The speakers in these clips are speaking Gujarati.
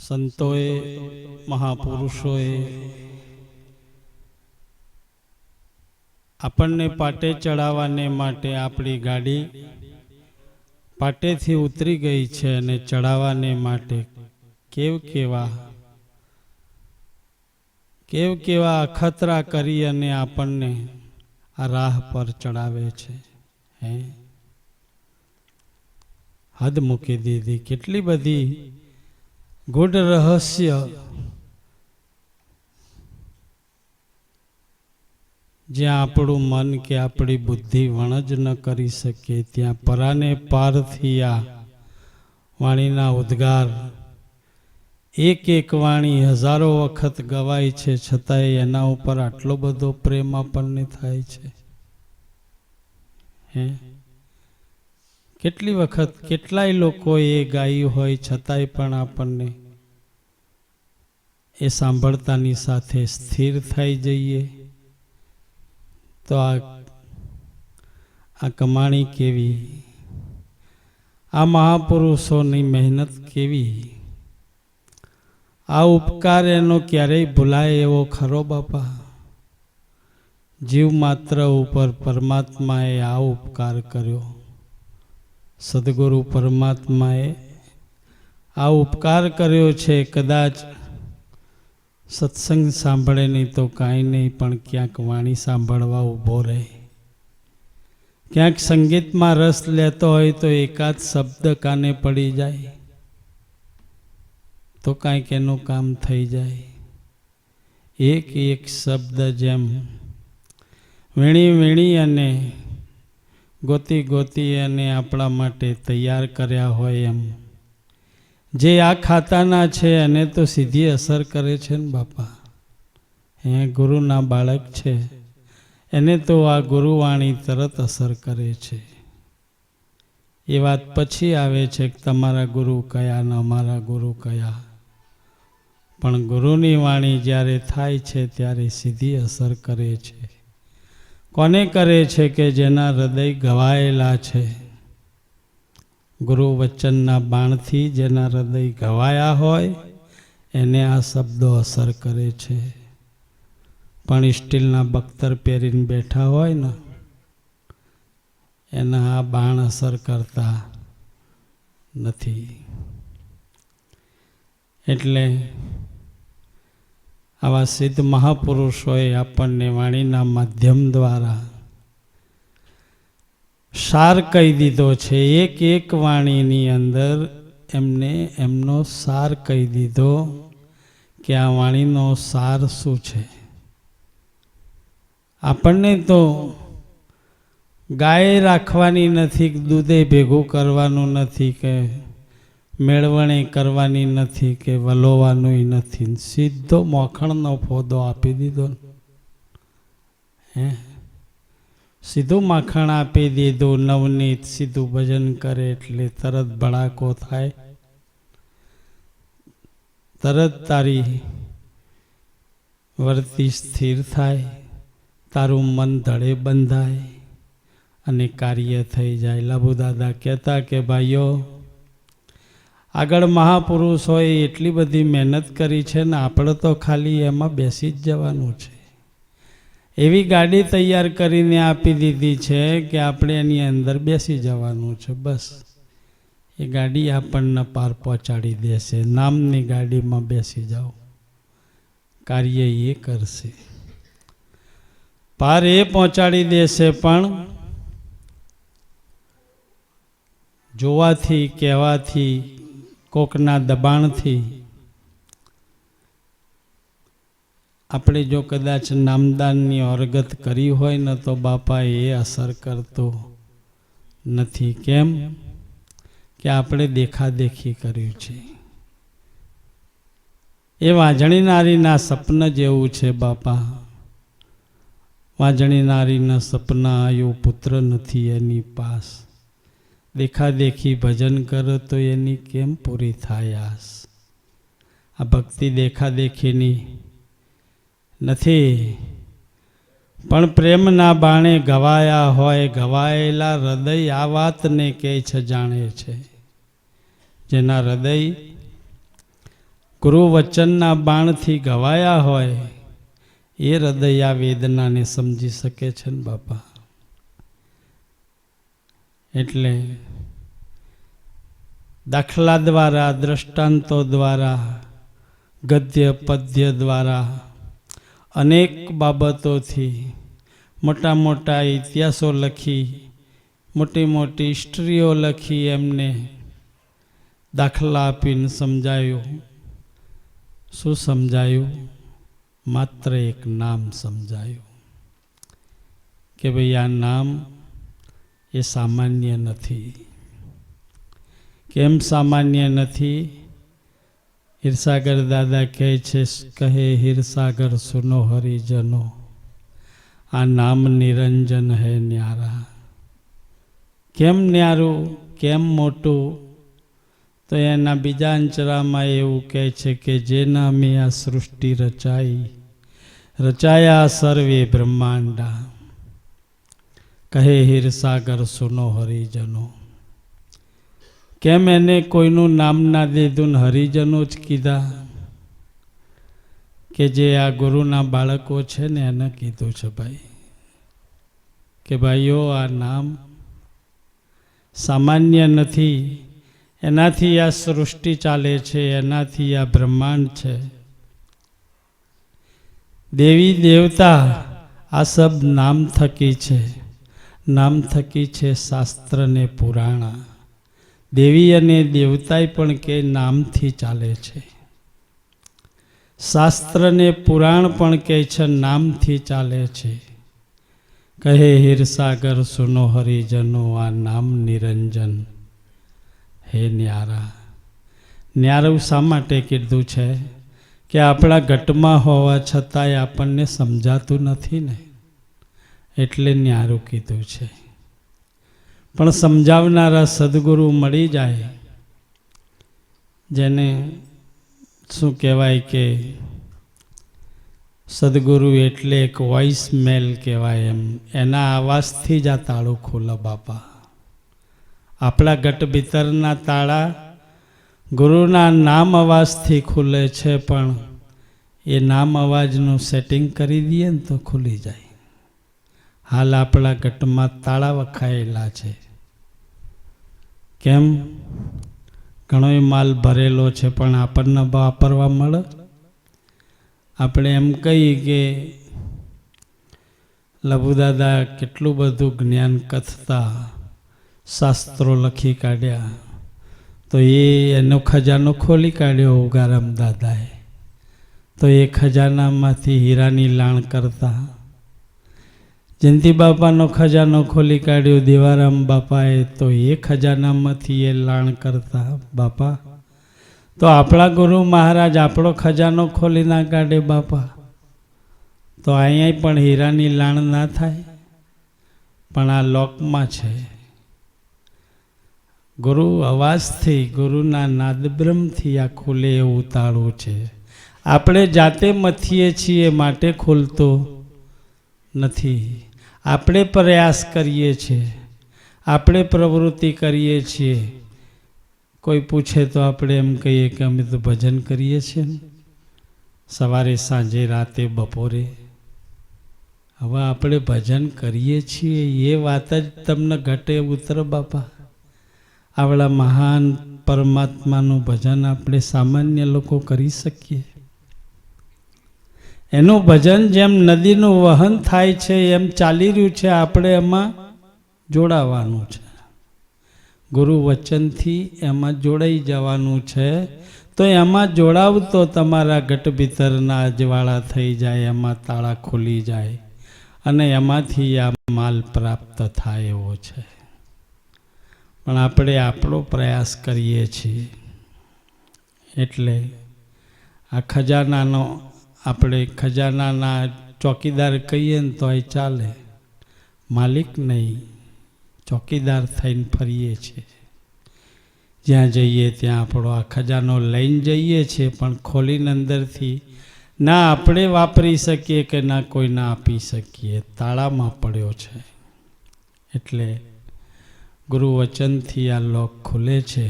સંતોએ મહાપુરુષોએ આપણને પાટે ચડાવવાને માટે આપણી ગાડી પાટેથી ઉતરી ગઈ છે અને ચડાવવાને માટે કેવા અખતરા કરી અને આપણને આ રાહ પર ચડાવે છે. હદ મૂકી દીધી. કેટલી બધી ગૂઢ રહસ્ય જ્યાં આપણું મન કે આપણી બુદ્ધિ વણજ ન કરી શકે ત્યાં પરાને પારથી આ વાણીના ઉદ્ગાર એક એક વાણી હજારો વખત ગવાય છે, છતાંય એના ઉપર આટલો બધો પ્રેમ આપણને થાય છે. કેટલી વખત કેટલાય લોકોએ ગાયું હોય છતાંય પણ આપણને એ સાંભળતાની સાથે સ્થિર થઈ જઈએ. તો આ કમાણી કેવી, આ મહાપુરુષોની મહેનત કેવી, આ ઉપકાર એનો ક્યારેય ભૂલાય એવો ખરો બાપા? જીવ માત્ર ઉપર પરમાત્માએ આ ઉપકાર કર્યો. સદગુરુ પરમાત્માએ આ ઉપકાર કર્યો છે. કદાચ સત્સંગ સાંભળે નહીં તો કાંઈ નહીં, પણ ક્યાંક વાણી સાંભળવા ઊભો રહે, ક્યાંક સંગીતમાં રસ લેતો હોય તો એકાદ શબ્દ કાને પડી જાય તો કાંઈક એનું કામ થઈ જાય. એક એક શબ્દ જેમ વીણી અને ગોતી અને આપણા માટે તૈયાર કર્યા હોય એમ જે આ ખાતાના છે એને તો સીધી અસર કરે છે ને બાપા. ગુરુના બાળક છે એને તો આ ગુરુવાણી તરત અસર કરે છે. એ વાત પછી આવે છે કે તમારા ગુરુ કયા ને અમારા ગુરુ કયા, પણ ગુરુની વાણી જ્યારે થાય છે ત્યારે સીધી અસર કરે છે. કોને કરે છે? કે જેના હૃદય ઘવાયેલા છે. ગુરુ વચનના બાણથી જેના હૃદય ઘવાયા હોય એને આ શબ્દો અસર કરે છે. પણ સ્ટીલના બખ્તર પહેરીને બેઠા હોય ને એના આ બાણ અસર કરતા નથી. એટલે આવા સિદ્ધ મહાપુરુષોએ આપણને વાણીના માધ્યમ દ્વારા સાર કહી દીધો છે. એક એક વાણીની અંદર એમને એમનો સાર કહી દીધો કે આ વાણીનો સાર શું છે. આપણને તો ગાય રાખવાની નથી, દૂધે ભેગું કરવાનું નથી, કે મેળવણી કરવાની નથી, કે વલોવાનું નથી. સીધો મોખણનો ફોદો આપી દીધો. સીધું માખણ આપી દીધું. નવનીત સીધું ભજન કરે એટલે તરત ભડાકો થાય, તરત તારી વર્તી સ્થિર થાય, તારું મન ધડે બંધાય અને કાર્ય થઈ જાય. લાભુ દાદા કહેતા કે ભાઈઓ, આગળ મહાપુરુષોએ એટલી બધી મહેનત કરી છે ને આપણે તો ખાલી એમાં બેસી જ જવાનું છે. એવી ગાડી તૈયાર કરીને આપી દીધી છે કે આપણે એની અંદર બેસી જવાનું છે. બસ એ ગાડી આપણને પાર પહોંચાડી દેશે. નામની ગાડીમાં બેસી જાઓ, કાર્ય એ કરશે, પાર એ પહોંચાડી દેશે. પણ જોવાથી, કહેવાથી, કોકના દબાણથી આપણે જો કદાચ નામદાનની ઓરગત કરી હોય ને તો બાપા એ અસર કરતો નથી. કેમ? કે આપણે દેખાદેખી કર્યું છે. એ વાંજણી નારીના સપન જેવું છે બાપા. વાંજણી નારીના સપના આયો પુત્ર નથી એની પાસ. દેખાદેખી ભજન કરો તો એની કેમ પૂરી થાય આસ? આ ભક્તિ દેખાદેખીની નથી, પણ પ્રેમના બાણે ઘવાયા હોય. ઘવાયેલા હૃદય આ વાતને કહે છે, જાણે છે. જેના હૃદય ગુરુ વચનના બાણથી ગવાયા હોય એ હૃદય આ વેદનાને સમજી શકે છે ને બાપા. એટલે દાખલા દ્વારા, દ્રષ્ટાંતો દ્વારા, ગદ્ય પદ્ય દ્વારા, અનેક બાબતોથી મોટા મોટા ઇતિહાસો લખી, મોટી મોટી હિસ્ટ્રીઓ લખી, એમને દાખલા આપીને સમજાયું. શું સમજાયું? માત્ર એક નામ સમજાયું કે ભાઈ આ નામ એ સામાન્ય નથી. કેમ સામાન્ય નથી? હીરસાગર દાદા કહે છે, કહે હીરસાગર સુનો હરિજનો, આ નામ નિરંજન હે ન્યારા. કેમ ન્યારું? કેમ મોટું? તો એના બીજા અંચરામાં એવું કહે છે કે જે નામે આ સૃષ્ટિ રચાયા સર્વે બ્રહ્માંડા, કહે હીરસાગર સુનો હરિજનો. કેમ એને કોઈનું નામ ના દીધું ને હરિજનો જ કીધા? કે જે આ ગુરુના બાળકો છે ને એને કીધું છે ભાઈ કે ભાઈઓ આ નામ સામાન્ય નથી. એનાથી આ સૃષ્ટિ ચાલે છે, એનાથી આ બ્રહ્માંડ છે. દેવી દેવતા આ સબ નામ થકી છે. નામ થકી છે શાસ્ત્ર ને પુરાણ. દેવી અને દેવતાય પણ કે નામથી ચાલે છે. શાસ્ત્ર ને પુરાણ પણ કહે છે નામથી ચાલે છે. કહે હીરસાગર સુનો હરિજનો, આ નામ નિરંજન હે ન્યારા. ન્યારું શા માટે કીધું છે? કે આપણા ઘટમાં હોવા છતાંય આપણને સમજાતું નથી ને, એટલે ન્યારું કીધું છે. પણ સમજાવનારા સદગુરુ મળી જાય, જેને શું કહેવાય કે સદગુરુ એટલે એક વોઇસ મેલ કહેવાય. એમ એના આવાજથી જ આ તાળું ખોલે બાપા. આપણા ગટ ભીતરના તાળા ગુરુના નામ અવાજથી ખુલે છે, પણ એ નામ અવાજનું સેટિંગ કરી દઈએ ને તો ખુલી જાય. હાલ આપણા ગટમાં તાળા વખાયેલા છે. કેમ? ઘણોય માલ ભરેલો છે પણ આપણને વાપરવા મળે. આપણે એમ કહીએ કે લભુદાદા કેટલું બધું જ્ઞાન કથતા, શાસ્ત્રો લખી કાઢ્યા, તો એનો ખજાનો ખોલી કાઢ્યો ઉગારામ દાદાએ. તો એ ખજાનામાંથી હીરાની લાણ કરતા. જયંતિ બાપાનો ખજાનો ખોલી કાઢ્યો દેવારામ બાપાએ, તો એ ખજાનામાંથી એ લાણ કરતા બાપા. તો આપણા ગુરુ મહારાજ આપણો ખજાનો ખોલી ના કાઢે બાપા, તો અહીંયા પણ હીરાની લાણ ના થાય. પણ આ લોકમાં છે. ગુરુ અવાજથી, ગુરુના નાદબ્રહ્મથી આ ખુલે એવું તાળું છે. આપણે જાતે મથીએ છીએ માટે ખુલતો નથી. આપણે પ્રયાસ કરીએ છીએ, આપણે પ્રવૃત્તિ કરીએ છીએ. કોઈ પૂછે તો આપણે એમ કહીએ કે અમે તો ભજન કરીએ છીએ ને, સવારે સાંજે રાતે બપોરે. હવે આપણે ભજન કરીએ છીએ એ વાત જ તમને ઘટે ઉતર બાપા. આવડા મહાન પરમાત્માનું ભજન આપણે સામાન્ય લોકો કરી શકીએ? એનું ભજન જેમ નદીનું વહન થાય છે એમ ચાલી રહ્યું છે. આપણે એમાં જોડાવાનું છે. ગુરુ વચનથી એમાં જોડાઈ જવાનું છે. તો એમાં જોડાવતો તમારા ગટ ભીતરના અજવાળા થઈ જાય, એમાં તાળા ખુલી જાય અને એમાંથી આ માલ પ્રાપ્ત થાય એવો છે. પણ આપણે આપણો પ્રયાસ કરીએ છીએ. એટલે આ ખજાનાનો આપણે ખજાનાના ચોકીદાર કહીએ ને તો એ ચાલે, માલિક નહીં, ચોકીદાર થઈને ફરીએ છીએ. જ્યાં જઈએ ત્યાં આપણો આ ખજાનો લઈને જઈએ છીએ, પણ ખોલીને અંદરથી ના આપણે વાપરી શકીએ કે ના કોઈને આપી શકીએ. તાળામાં પડ્યો છે. એટલે ગુરુ વચનથી આ લોક ખુલે છે.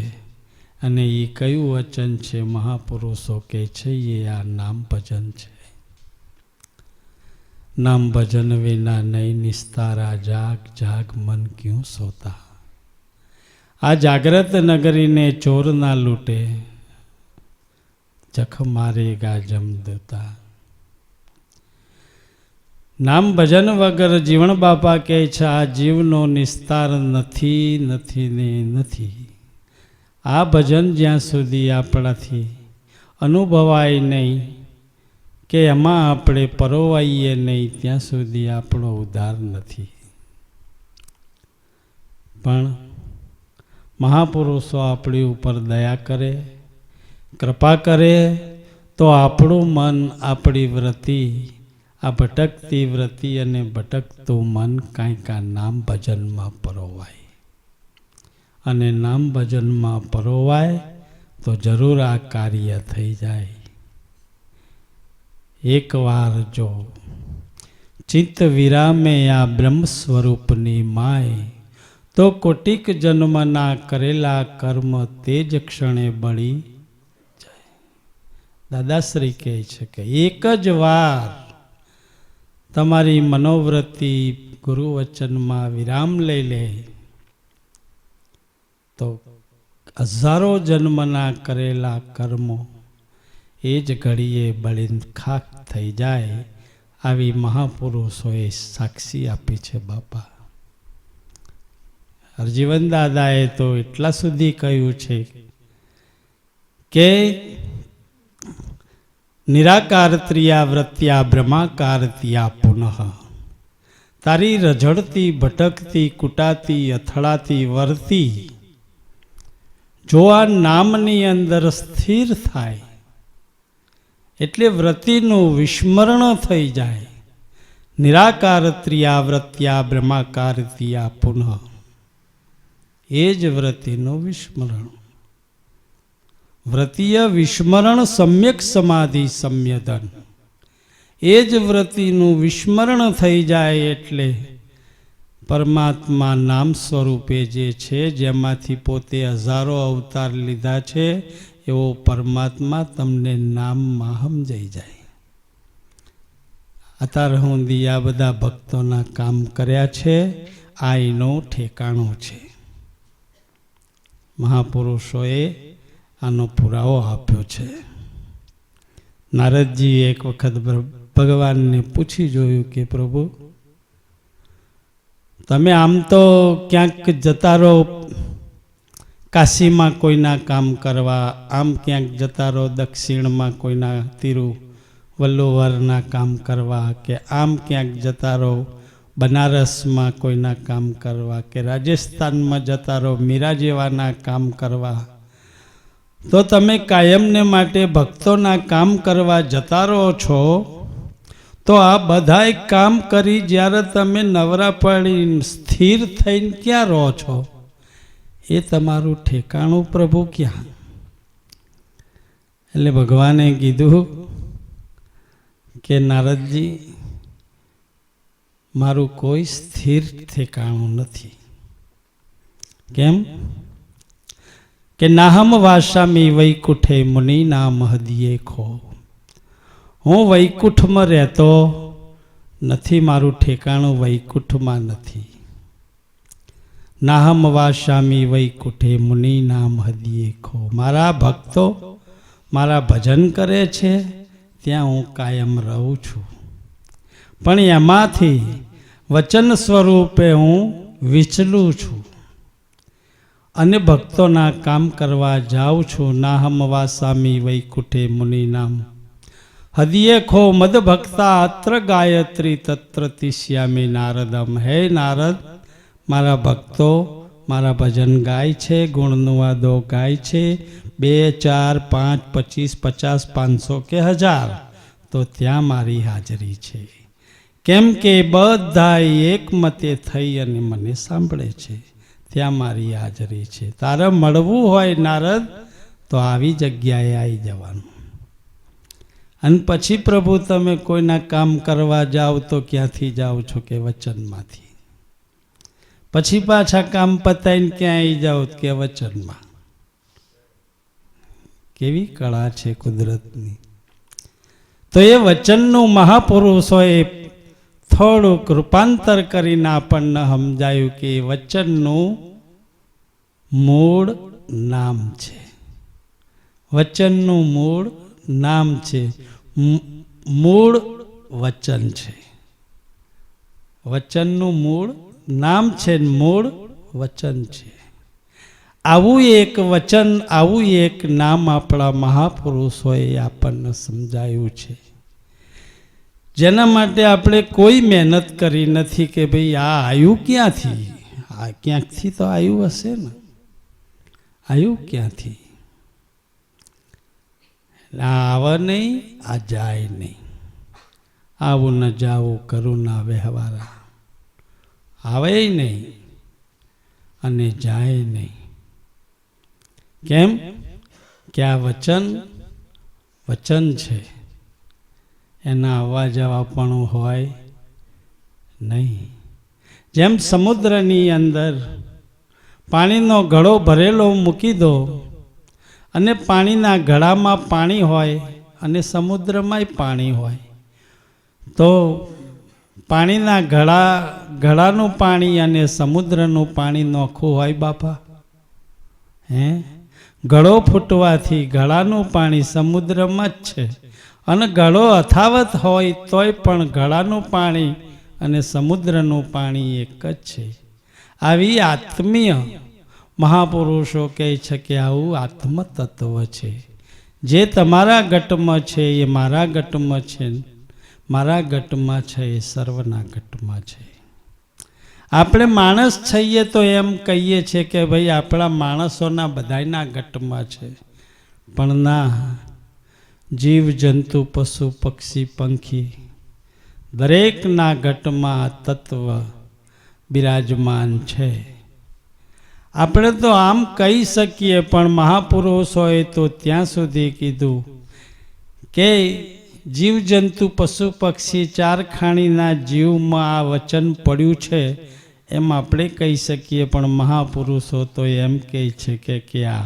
અને એ કયું વચન છે? મહાપુરુષો કહે છે એ આ નામ ભજન છે. નામ ભજન વિના નહીં નિસ્તારા, જાગ જાગ મન ક્યું સોતા. આ જાગ્રત નગરીને ચોર ના લૂટે, જખ મારેગા જમદૂતા. નામ ભજન વગર જીવણ બાપા કહે છે આ જીવનો નિસ્તાર નથી નથી ને નથી. આ ભજન જ્યાં સુધી આપણાથી અનુભવાય નહીં કે એમાં આપણે પરોવાઈએ નહીં, ત્યાં સુધી આપણો ઉદ્ધાર નથી. પણ મહાપુરુષો આપણી ઉપર દયા કરે, કૃપા કરે, તો આપણું મન, આપણી વૃત્તિ, આ ભટકતી વૃત્તિ અને ભટકતું મન કાંઈક આ નામ ભજનમાં પરોવાય. અને નામ ભજનમાં પરોવાય તો જરૂર આ કાર્ય થઈ જાય. એકવાર જો ચિત્ત વિરામે આ બ્રહ્મ સ્વરૂપની માય, તો કોટિક જન્મના કરેલા કર્મ તે જ ક્ષણે બળી જાય. દાદાશ્રી કહે છે કે એક જ વાર તમારી મનોવૃત્તિ ગુરુવચનમાં વિરામ લઈ લે તો હજારો જન્મના કરેલા કર્મો એ જ ઘડીએ બળીને ખાક થઈ જાય. આવી મહાપુરુષોએ સાક્ષી આપી છે બાપા. હરજીવન દાદાએ તો એટલા સુધી કહ્યું છે કે નિરાકાર ત્રિયા વૃત્યા બ્રહ્માકાર ત્યા પુનઃ. તારી રઝળતી ભટકતી કુટાતી અથડાતી વર્તી જો આ નામની અંદર સ્થિર થાય એટલે વૃત્તિનું વિસ્મરણ થઈ જાય. નિરાકાર ત્રિયા વૃત્યા બ્રહ્માકાર ત્યા પુનઃ, એ જ વૃત્તિનું વિસ્મરણ. વૃત્તિય વિસ્મરણ સમ્યક સમાધિ સંયદન. એ જ વૃત્તિનું વિસ્મરણ થઈ જાય એટલે પરમાત્મા નામ સ્વરૂપે જે છે, જેમાંથી પોતે હજારો અવતાર લીધા છે, એવો પરમાત્મા તમને નામમાં સમજાઈ જાય. અત્યાર સુધી આ બધા ભક્તોના કામ કર્યા છે, આ એનો ઠેકાણો છે. મહાપુરુષોએ આનો પુરાવો આપ્યો છે. નારદજી એક વખત ભગવાનને પૂછી જોયું કે પ્રભુ, તમે આમ તો ક્યાંક જતા રહો કાશીમાં કોઈના કામ કરવા, આમ ક્યાંક જતા રહો દક્ષિણમાં કોઈના તિરુવલ્લુવરના કામ કરવા, કે આમ ક્યાંક જતા રહો બનારસમાં કોઈના કામ કરવા, કે રાજસ્થાનમાં જતા રહો મીરા જેવાના કામ કરવા, તો તમે કાયમને માટે ભક્તોના કામ કરવા જતા રહો છો, તો આ બધાય કામ કરી જ્યારે તમે નવરા પડી સ્થિર થઈને ક્યાં રહો છો? એ તમારું ઠેકાણું પ્રભુ ક્યાં? એટલે ભગવાને કીધું કે નારદજી, મારું કોઈ સ્થિર ઠેકાણું નથી. કેમ? કે નાહમ વાસામી વૈકુંઠે મુનિ નામ હદિયે ખો. હું વૈકુંઠમાં રહેતો નથી, મારું ઠેકાણું વૈકુંઠમાં નથી. નાહમ વાસામી વૈકુંઠે મુનિ નામ હદિયે ખો. મારા ભક્તો મારા ભજન કરે છે ત્યાં હું કાયમ રહું છું, પણ એમાંથી વચન સ્વરૂપે હું વિચલું છું અને ભક્તોના કામ કરવા જાઉં છું. નાહમ વાસામી વૈકુંઠે મુનિ નામ હદિયે ખો મદ ભક્તા અત્ર ગાયત્રી તત્ર તિષ્યામી નારદમ. હે નારદ, મારા ભક્તો મારા ભજન ગાય છે, ગુણનુવાદો ગાય છે, 2, 4, 5, 25, 50, 500 કે 1000, તો ત્યાં મારી હાજરી છે. કેમ કે બધા એકમતે થઈ અને મને સાંભળે છે, ત્યાં મારી હાજરી છે. તારે મળવું હોય નારદ તો આવી જગ્યાએ આવી જવાનું. અને પછી પ્રભુ તમે કોઈના કામ કરવા જાઓ તો ક્યાંથી જાઓ છો? કે વચનમાંથી. પછી પાછા કામ પતાવીને ક્યાં આવી જાઓ? કે વચનમાં. કેવી કળા છે કુદરતની. તો એ વચનનું મહાપુરુષોએ થોડુંક રૂપાંતર કરીને આપણને સમજાયું કે વચનનું મૂળ નામ છે. વચનનું મૂળ નામ છે. મૂળ વચન છે. વચનનું મૂળ નામ છે, મૂળ વચન છે. આવું એક વચન, આવું એક નામ આપણા મહાપુરુષોએ આપણને સમજાયું છે, જેના માટે આપણે કોઈ મહેનત કરી નથી કે ભાઈ આ આવ્યું ક્યાંથી. આ ક્યાંકથી તો આવ્યું હશે ને. આવ્યું ક્યાંથી? આ આવે નહીં, આ જાય નહીં. આવું ન જાવું કરું ના વ્યવહારા. આવે નહીં અને જાય નહીં. કેમ કે આ વચન વચન છે, એના આવવા જવા પણ હોય નહીં. જેમ સમુદ્રની અંદર પાણીનો ઘડો ભરેલો મૂકી દો અને પાણીના ઘડામાં પાણી હોય અને સમુદ્રમાંય પાણી હોય, તો પાણીના ઘડાનું પાણી અને સમુદ્રનું પાણી નોખું હોય બાપા? ઘડો ફૂટવાથી ઘડાનું પાણી સમુદ્રમાં જ છે, અને ઘડો અથાવત હોય તોય પણ ઘડાનું પાણી અને સમુદ્રનું પાણી એક જ છે. આવી આત્મીય મહાપુરુષો કહે છે કે આવું આત્મતત્વ છે. જે તમારા ગટમાં છે એ મારા ગટમાં છે, મારા ગટમાં છે એ સર્વના ગટમાં છે. આપણે માણસ છીએ તો એમ કહીએ છીએ કે ભાઈ આપણા માણસોના બધાયના ગટમાં છે, પણ ના. જીવ જંતુ પશુ પક્ષી પંખી દરેકના ગટમાં આ તત્વ બિરાજમાન છે. આપણે તો આમ કહી શકીએ, પણ મહાપુરુષોએ તો ત્યાં સુધી કીધું કે જીવજંતુ પશુ પક્ષી ચાર ખાણીના જીવમાં આ વચન પડ્યું છે, એમ આપણે કહી શકીએ. પણ મહાપુરુષો તો એમ કહે છે કે આ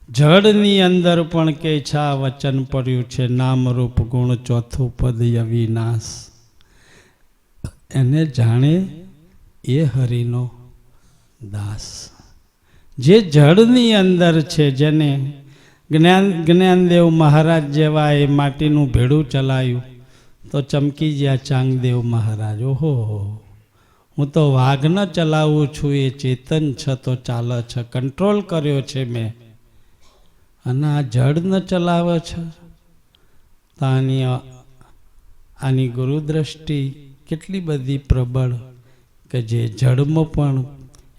જળની અંદર પણ કહે છે આ વચન પડ્યું છે. નામ રૂપ ગુણ ચોથું પદ અવિનાશ. એને જાણે એ હરિનો દાસ. જે જળની અંદર છે, જેને જ્ઞાનદેવ મહારાજ જેવા એ માટીનું ભેડું ચલાવ્યું તો ચમકી ગયા ચાંગદેવ મહારાજ. ઓહો, હું તો વાઘ ન ચલાવું છું, એ ચેતન છે તો ચાલે છે, કંટ્રોલ કર્યો છે મેં, અને આ જળ ન ચલાવે છે. તો આની ગુરુદ્રષ્ટિ કેટલી બધી પ્રબળ કે જે જળમાં પણ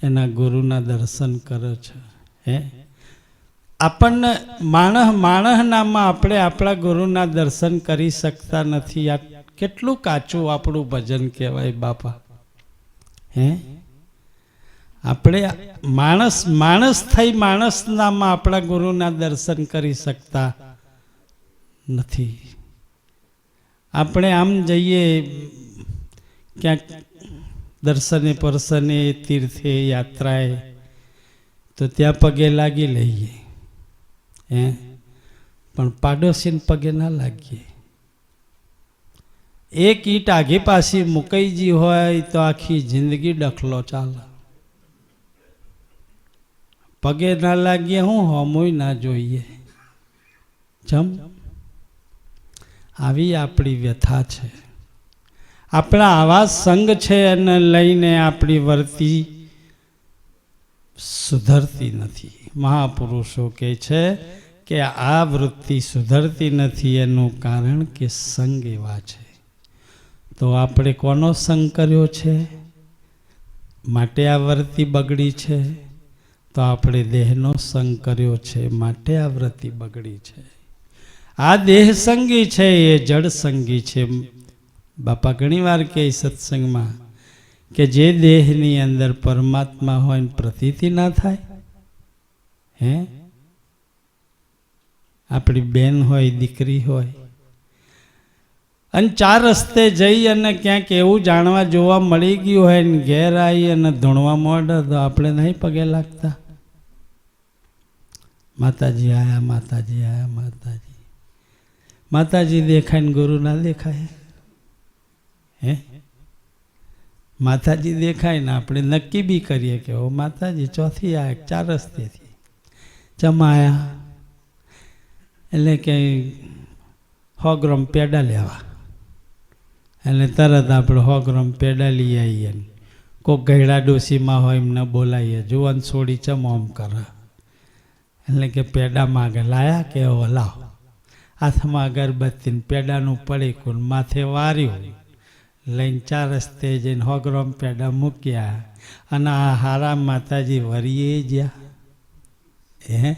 એના ગુરુના દર્શન કરે છે. આપણને માણસનામાં આપણે આપણા ગુરુના દર્શન કરી શકતા નથી. આ કેટલું કાચું આપણું ભજન કહેવાય બાપા. આપણે માણસ થઈ માણસનામાં આપણા ગુરુના દર્શન કરી શકતા નથી. આપણે આમ જઈએ ક્યાંક દર્શને પરસને તીર્થે યાત્રાએ, તો ત્યાં પગે લાગી લઈએ, પણ પાડોશીને પગે ના લાગીએ. એક ઈંટ આઘે પાછી મુકાઈજી હોય તો આખી જિંદગી ડખલો ચાલે. પગે ના લાગીએ, હું હોમોય ના જોઈએ. જમ આવી આપણી વ્યથા છે. આપણા આવા સંગ છે એને લઈને આપણી વર્તી સુધરતી નથી. મહાપુરુષો કહે છે કે આ વૃત્તિ સુધરતી નથી, એનું કારણ કે સંગ એવા છે. તો આપણે કોનો સંગ કર્યો છે માટે આ વર્તી બગડી છે? તો આપણે દેહનો સંગ કર્યો છે માટે આ વૃત્તિ બગડી છે. આ દેહ સંગી છે, એ જડ સંગી છે. બાપા ઘણી વાર કહે સત્સંગમાં કે જે દેહની અંદર પરમાત્મા હોય ને પ્રતીતિ ના થાય. આપણી બેન હોય, દીકરી હોય, અને ચાર રસ્તે જઈ અને ક્યાંક એવું જાણવા જોવા મળી ગયું હોય ને ઘેર આવી અને ધૂણવા માંડે તો આપણે નહીં પગે લાગતા. માતાજી આયા, માતાજી આયા, માતાજી. માતાજી દેખાય ને ગુરુ ના દેખાય? હે? માતાજી દેખાય ને આપણે નક્કી બી કરીએ કે ઓ માતાજી ચોથી આયા, 4 રસ્તેથી ચમાયા, એટલે કે 100 ગ્રામ પેડા લેવા, એટલે તરત આપણે 100 ગ્રામ પેડા લઈ આવીએ. કોઈક ગયડા ડોસીમાં હોય એમને બોલાવીએ, જુવાન છોડી ચમ આમ કરે, એટલે કે પેડા માગે, લાયા કે ઓ લાવ. હાથમાં અગરબત્તીને પેડાનું પડીકું માથે વાર્યું, લઈને 4 રસ્તે જઈને 100 ગ્રામ પેડા મૂક્યા, અને આ હારા માતાજી વરીએ જ્યાં. હે?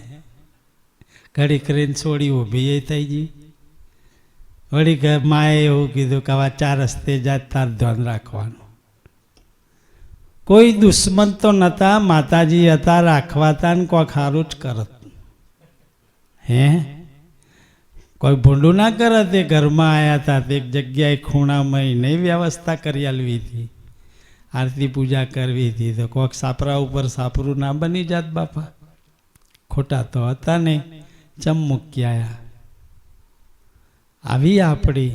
ઘડી કરીને છોડી ઊભી થઈ ગઈ. વળી માએ એવું કીધું કે આવા 4 રસ્તે જાય તાર ધ્યાન રાખવાનું. કોઈ દુશ્મન તો નહોતા, માતાજી હતા, રાખવાતા ને કોઈ સારું જ કરત. હે? કોઈ ભૂંડું ના કરત. એ ઘરમાં આવ્યા હતા તે એક જગ્યાએ ખૂણામાં નહીં વ્યવસ્થા કરી આલવી હતી, આરતી પૂજા કરવી હતી, તો કોઈક સાપરા ઉપર સાપરું ના બની જાત બાપા. ખોટા તો હતા નહીં, ચમ મૂકી આવ્યા. આવી આપણી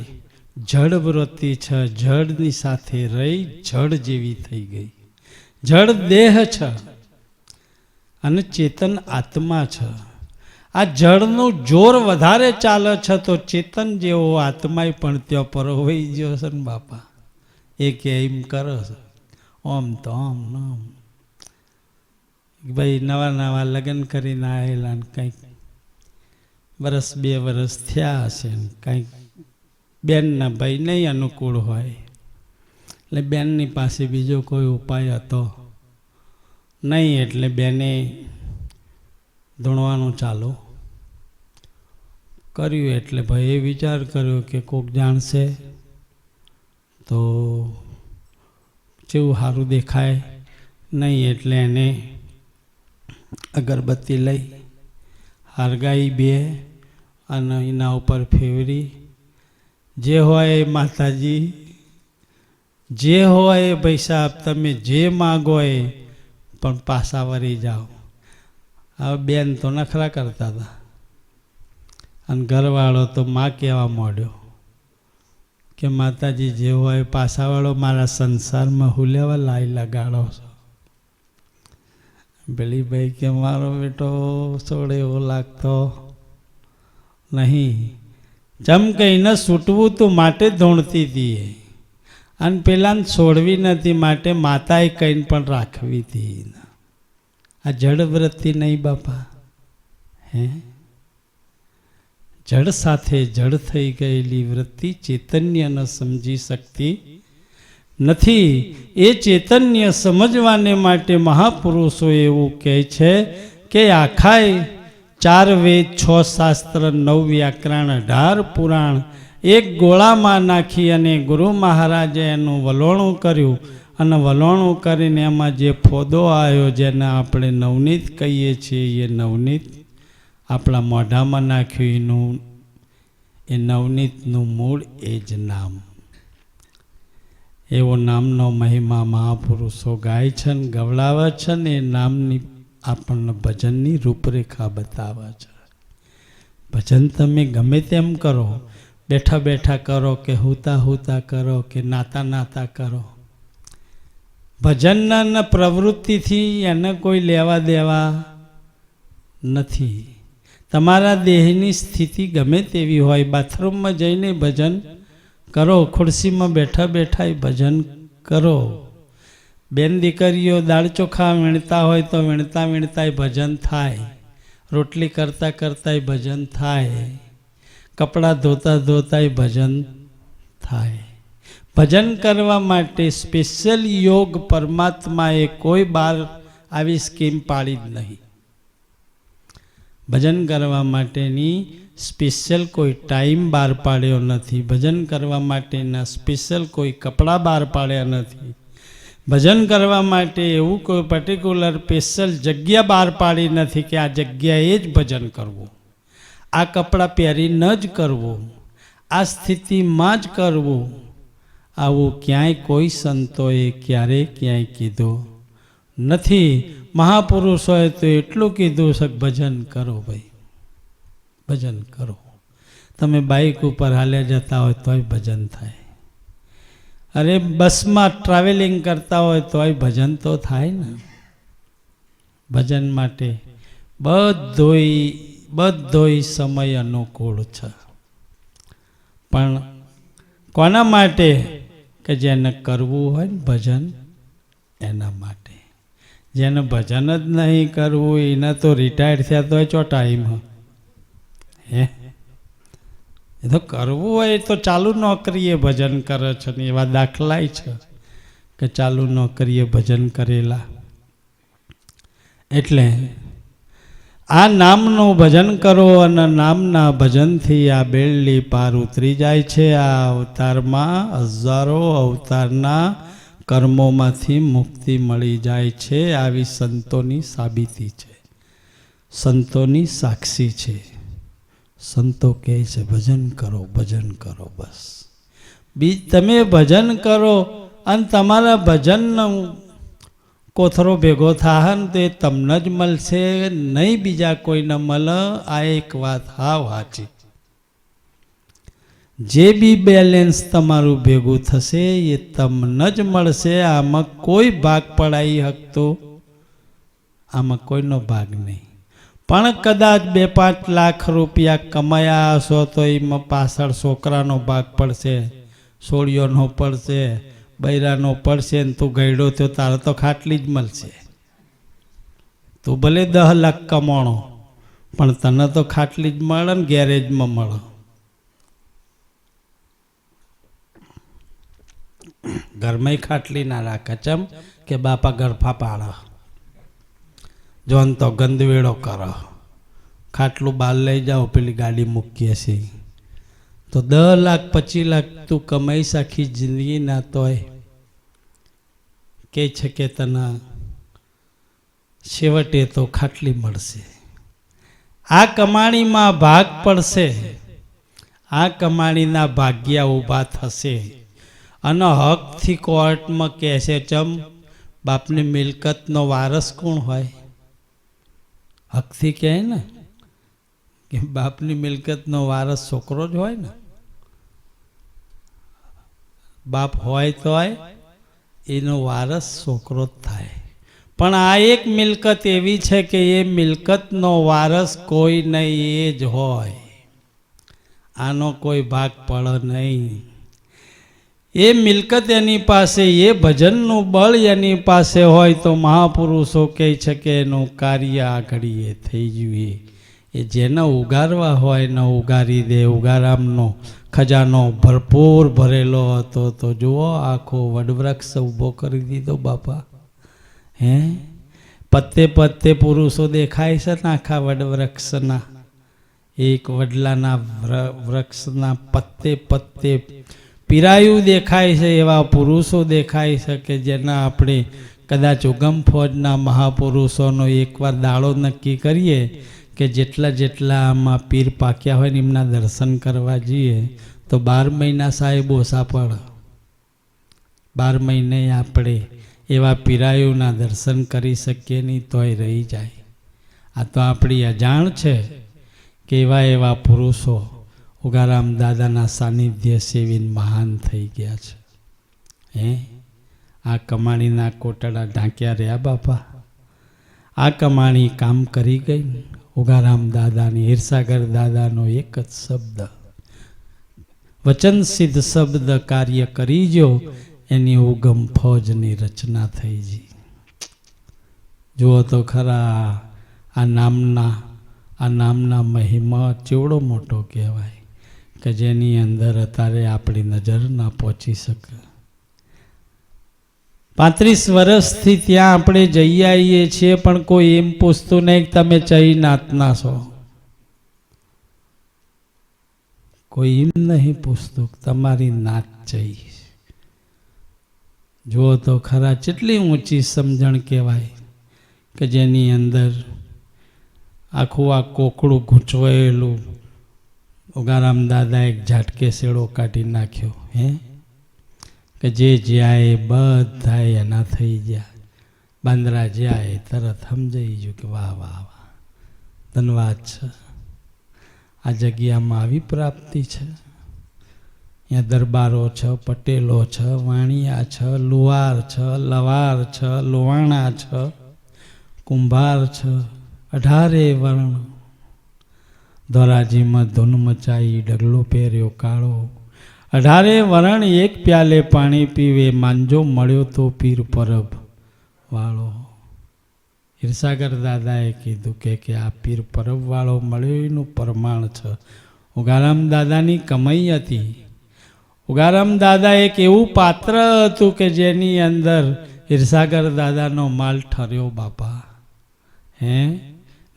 જડ વૃત્તિ છે, જડની સાથે રહી જડ જેવી થઈ ગઈ. જડ દેહ છે અને ચેતન આત્મા છે. આ જળનું જોર વધારે ચાલે છે તો ચેતન જેવો આત્માય પણ ત્યાં પરોવાઈ ગયો છે ને બાપા. એ કે એમ કરો છો ઓમ તો ઓમ નમ. ભાઈ નવા નવા લગ્ન કરીને આવેલા ને કંઈક 1 2 વર્ષ થયા હશે ને કંઈક બેનના ભાઈ નહીં અનુકૂળ હોય, એટલે બેનની પાસે બીજો કોઈ ઉપાય હતો નહીં, એટલે બેને ધૂણવાનું ચાલુ કર્યું. એટલે ભાઈ એ વિચાર કર્યો કે કોક જાણશે તો કેવું સારું દેખાય નહીં, એટલે એને અગરબત્તી લઈ હરગાઈ 2 અને એના ઉપર ફેવરી, જે હોય એ માતાજી, જે હોય એ પૈસા તમે જે માગો એ, પણ પાછા વળી જાઓ. હવે બેન તો નખરા કરતા હતા અને ઘરવાળો તો માં કહેવા માંડ્યો કે માતાજી જે હોય પાછાવાળો મારા સંસારમાં હું લેવા લાઈ લગાડો છો. પેલી ભાઈ કે મારો બેટો છોડે એવો લાગતો નહીં. જમ કહીને છૂટવું તું માટે ધોણતી હતી, અને પેલાને છોડવી નથી માટે માતાએ કહીને પણ રાખવી હતી. આ જડ વૃત્તિ નહીં બાપા. હે? જડ સાથે જડ થઈ ગયેલી વૃત્તિ ચૈતન્યને સમજી શકતી નથી. એ ચૈતન્ય સમજવાને માટે મહાપુરુષો એવું કહે છે કે આખાય 4 વેદ 6 શાસ્ત્ર 9 વ્યાકરણ 18 પુરાણ એક ગોળામાં નાખી અને ગુરુ મહારાજે એનું વલોણું કર્યું, અને વલોણું કરીને એમાં જે ફોદો આવ્યો જેને આપણે નવનીત કહીએ છીએ, એ નવનીત આપણા મોઢામાં નાખ્યું. એનું એ નવનીતનું મૂળ એ જ નામ. એવો નામનો મહિમા મહાપુરુષો ગાય છે ને ગવડાવે છે ને એ નામની આપણને ભજનની રૂપરેખા બતાવે છે. ભજન તમે ગમે તેમ કરો, બેઠા બેઠા કરો કે હુતા હુતા કરો કે નાતા નાતા કરો, ભજનના પ્રવૃત્તિથી એને કોઈ લેવા દેવા નથી. તમારા દેહની સ્થિતિ ગમે તેવી હોય, બાથરૂમમાં જઈને ભજન કરો, ખુરશીમાં બેઠા બેઠા ભજન કરો. બેન દીકરીઓ દાળ ચોખા વીણતા હોય તો વીણતા વીણતાય ભજન થાય, રોટલી કરતાં કરતાંય ભજન થાય, કપડાં ધોતા ધોતાય ભજન થાય. ભજન કરવા માટે સ્પેશિયલ યોગ પરમાત્માએ કોઈ બાર આવી સ્કીમ પાડી જ નહીં. ભજન કરવા માટેની સ્પેશિયલ કોઈ ટાઈમ બહાર પાડ્યો નથી. ભજન કરવા માટેના સ્પેશિયલ કોઈ કપડાં બહાર પાડ્યા નથી. ભજન કરવા માટે એવું કોઈ પર્ટિક્યુલર સ્પેશિયલ જગ્યા બહાર પાડી નથી કે આ જગ્યાએ જ ભજન કરવું, આ કપડાં પહેરીને જ કરવું, આ સ્થિતિમાં જ કરવું. આવું ક્યાંય કોઈ સંતોએ ક્યારેય ક્યાંય કીધું નથી. મહાપુરુષોએ તો એટલું કીધું છે કે ભજન કરો ભાઈ, ભજન કરો. તમે બાઇક ઉપર હાલ્યા જતા હોય તોય ભજન થાય. અરે બસમાં ટ્રાવેલિંગ કરતા હોય તોય ભજન તો થાય ને. ભજન માટે બધોય સમય અનુકૂળ છે. પણ કોના માટે? કે જેને કરવું હોય ને ભજન, એના માટે. જેને ભજન જ નહીં કરવું એને તો રિટાયર્ડ થયા તોય ચો ટાઈમ હે. એ તો કરવું હોય તો ચાલુ નોકરીએ ભજન કરે છે ને એવા દાખલાય છે કે ચાલુ નોકરીએ ભજન કરેલા. એટલે આ નામનું ભજન કરો અને નામના ભજનથી આ બેડલી પાર ઉતરી જાય છે. આ અવતારમાં હજારો અવતારના કર્મોમાંથી મુક્તિ મળી જાય છે. આવી સંતોની સાબિતી છે, સંતોની સાક્ષી છે. સંતો કહે છે ભજન કરો, ભજન કરો. બસ તમે ભજન કરો અને તમારા ભજનનો કોથરો ભેગો થાય ને તો એ તમને જ મળશે, નહીં બીજા કોઈને મળે. આ એક વાત હાવ સાચી. જે બી બેલેન્સ તમારું ભેગું થશે એ તમને જ મળશે. આમાં કોઈ ભાગ પડાવી શકતો, આમાં કોઈનો ભાગ નહીં. પણ કદાચ 2-5 લાખ રૂપિયા કમાયા હશો તો એમાં પાછળ છોકરાનો ભાગ પડશે, સોળીઓનો પડશે, બૈરાનો પડશે ને તું ગયડો થયો તારે તો ખાટલી જ મળશે. તું ભલે 10 લાખ કમાણો પણ તને તો ખાટલી જ મળે ને ગેરેજમાં મળે. ઘરમાં ખાટલી ના રાખે ચમ કે બાપા ગરફા પાડે, જોન તો ગંદવેડો કરો. ખાટલું બહાર લઈ જાઓ, પેલી ગાડી મૂકીએ છીએ તો 10 લાખ 25 લાખ તું કમાઈ આખી જિંદગી ના તોય કે છે કે તને છેવટે તો ખાટલી મળશે. આ કમાણીમાં ભાગ પડશે, આ કમાણીના ભાગ્યા ઊભા થશે અને હકથી કોર્ટમાં કહેશે ચમ બાપની મિલકતનો વારસ કોણ હોય? હકથી કહે ને કે બાપની મિલકતનો વારસ છોકરો જ હોય ને. બાપ હોય તોય એનો વારસ છોકરો જ થાય. પણ આ એક મિલકત એવી છે કે એ મિલકતનો વારસ કોઈ નહીં, એ જ હોય. આનો કોઈ ભાગ પડે નહીં. એ મિલકત એની પાસે, એ ભજનનું બળ એની પાસે હોય તો મહાપુરુષો કહે છે કે એનું કાર્ય આગળ એ થઈ જોઈએ. એ જેને ઉગારવા હોય ને ઉગારી દે. ઉગારામનો ખજાનો ભરપૂર ભરેલો હતો તો જુઓ આખો વડવૃક્ષ ઊભો કરી દીધો બાપા. હે પત્તે પત્તે પુરુષો દેખાય છે ને આખા વડવૃક્ષના, એક વડલાના વૃક્ષના પત્તે પત્તે પીરાયું દેખાય છે. એવા પુરુષો દેખાય છે કે જેના આપણે કદાચ ઉગમ ફોજના મહાપુરુષોનો એકવાર દાડો નક્કી કરીએ કે જેટલા જેટલા આમાં પીર પાક્યા હોય ને એમના દર્શન કરવા જઈએ તો 12 મહિના સાહેબ ઓછા પડે. 12 મહિને આપણે એવા પીરાયુના દર્શન કરી શકીએ નહીં તોય રહી જાય. આ તો આપણી અજાણ છે કે એવા એવા પુરુષો ઉગારામ દાદાના સાનિધ્ય સેવીને મહાન થઈ ગયા છે. હે આ કમાણીના કોટડા ઢાંક્યા રહ્યા બાપા. આ કમાણી કામ કરી ગઈ. ઉગારામ દાદાની, હીરસાગર દાદાનો એક જ શબ્દ, વચન સિદ્ધ શબ્દ કાર્ય કરી જો, એની ઉગમ ફોજની રચના થઈ ગઈ. જુઓ તો ખરા આ નામના મહિમા ચેવડો મોટો કહેવાય કે જેની અંદર અત્યારે આપણી નજર ના પહોંચી શકે. 35 વર્ષથી ત્યાં આપણે જઈ આવીએ છીએ પણ કોઈ એમ પૂછતું નહીં કે તમે ચઈ નાતના છો. કોઈ એમ નહીં પૂછતું તમારી નાત ચઈ. જુઓ તો ખરા કેટલી ઊંચી સમજણ કહેવાય કે જેની અંદર આખું આ કોકડું ગૂંચવાયેલું ઉગારામ દાદા એક ઝાટકે શેડો કાઢી નાખ્યો. હે કે જે જ્યાં એ બધા એના થઈ ગયા. બાંદ્રા જ્યાં એ તરત સમજાઈ ગયું કે વાહ વાહ વાહ ધન્યવાદ છે, આ જગ્યામાં આવી પ્રાપ્તિ છે. અહીંયા દરબારો છે, પટેલો છે, વાણિયા છે, લુહાર છે, લવાર છે, લોવાણા છે, કુંભાર છે, 18 વર્ણ. ધોરાજીમાં ધૂન મચાઈ, ડગલો પહેર્યો કાળો, 18 વર્ણ એક પ્યાલે પાણી પીવે, માંજો મળ્યો તો પીર પરબ વાળો. હિરસાગર દાદાએ કીધું કે આ પીર પરબ વાળો મળ્યો એનું પ્રમાણ છે. ઉગારામ દાદાની કમાઈ હતી. ઉગારામ દાદા એક એવું પાત્ર હતું કે જેની અંદર હિરસાગર દાદાનો માલ ઠર્યો બાપા.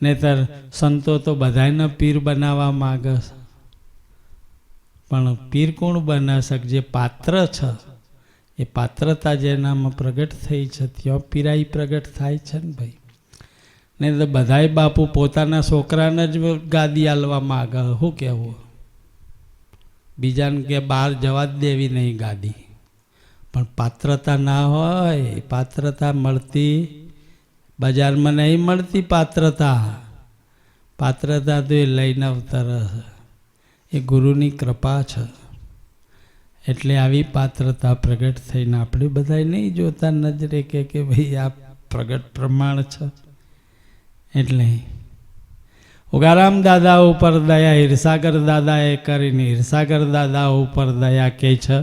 નહીતર સંતો તો બધાને પીર બનાવવા માગે છે, પણ પીર કોણ બના શકે? જે પાત્ર છે એ પાત્રતા જેનામાં પ્રગટ થઈ છે ત્યાં પીરાઈ પ્રગટ થાય છે ને ભાઈ. નહીં તો બધાય બાપુ પોતાના છોકરાને જ ગાદી આલવા માગે. શું કહેવું? બીજાને કે બહાર જવા જ દેવી નહીં ગાદી. પણ પાત્રતા ના હોય, પાત્રતા મળતી બજારમાં નહીં મળતી. પાત્રતા તો એ લઈને અવતરે છે, એ ગુરુની કૃપા છે. એટલે આવી પાત્રતા પ્રગટ થઈને આપણે બધા નહીં જોતા નજરે કે ભાઈ આ પ્રગટ પ્રમાણ છે. એટલે ઉગારામ દાદા ઉપર દયા હિરસાગર દાદાએ કરીને હિરસાગર દાદા ઉપર દયા કે છે.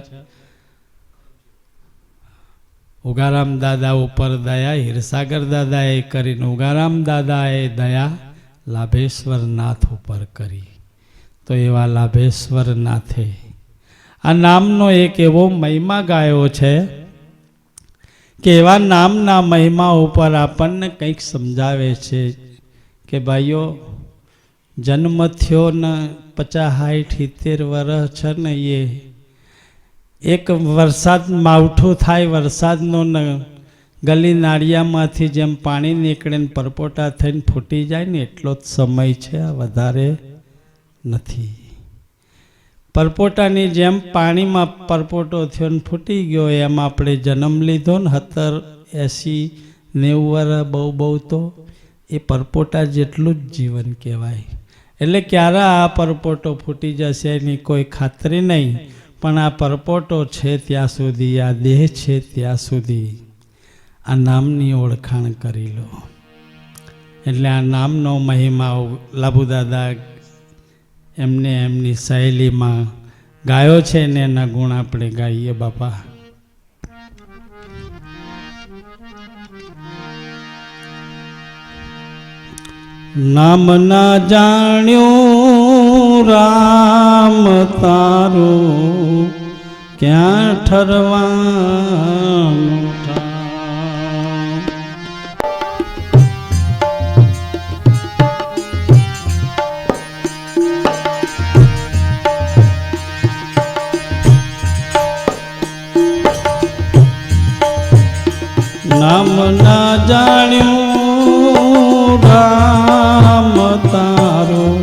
ઉગારામ દાદા ઉપર દયા હિરસાગર દાદાએ કરીને ઉગારામ દાદાએ દયા લાભેશ્વર નાથ ઉપર કરી. તો એવા લાભેશ્વર નાથે આ નામનો એક એવો મહિમા ગાયો છે કે એવા નામના મહિમા ઉપર આપણને કંઈક સમજાવે છે કે ભાઈઓ જન્મ થયો ને 50-60-70 વર્ષ છે ને એ એક વરસાદ માવઠું થાય વરસાદનો ને ગલી નાળિયામાંથી જેમ પાણી નીકળે ને પરપોટા થઈને ફૂટી જાય ને એટલો જ સમય છે, આ વધારે નથી. પરપોટાની જેમ પાણીમાં પરપોટો થયો ને ફૂટી ગયો એમ આપણે જન્મ લીધો ને 70-80-90 વર્ષ બહુ તો એ પરપોટા જેટલું જ જીવન કહેવાય. એટલે ક્યારે આ પરપોટો ફૂટી જશે એની કોઈ ખાતરી નહીં, પણ આ પરપોટો છે ત્યાં સુધી, આ દેહ છે ત્યાં સુધી આ નામની ઓળખાણ કરી લો. એટલે આ નામનો મહિમા લાભુદાદા એમને એમની શૈલીમાં ગાયો છે ને એના ગુણ આપણે ગાઈએ બાપા. નામ ના જાણ્યું રામ તારું ક્યાં ઠરવાનું નામ ના જાણ્યું રામ તારું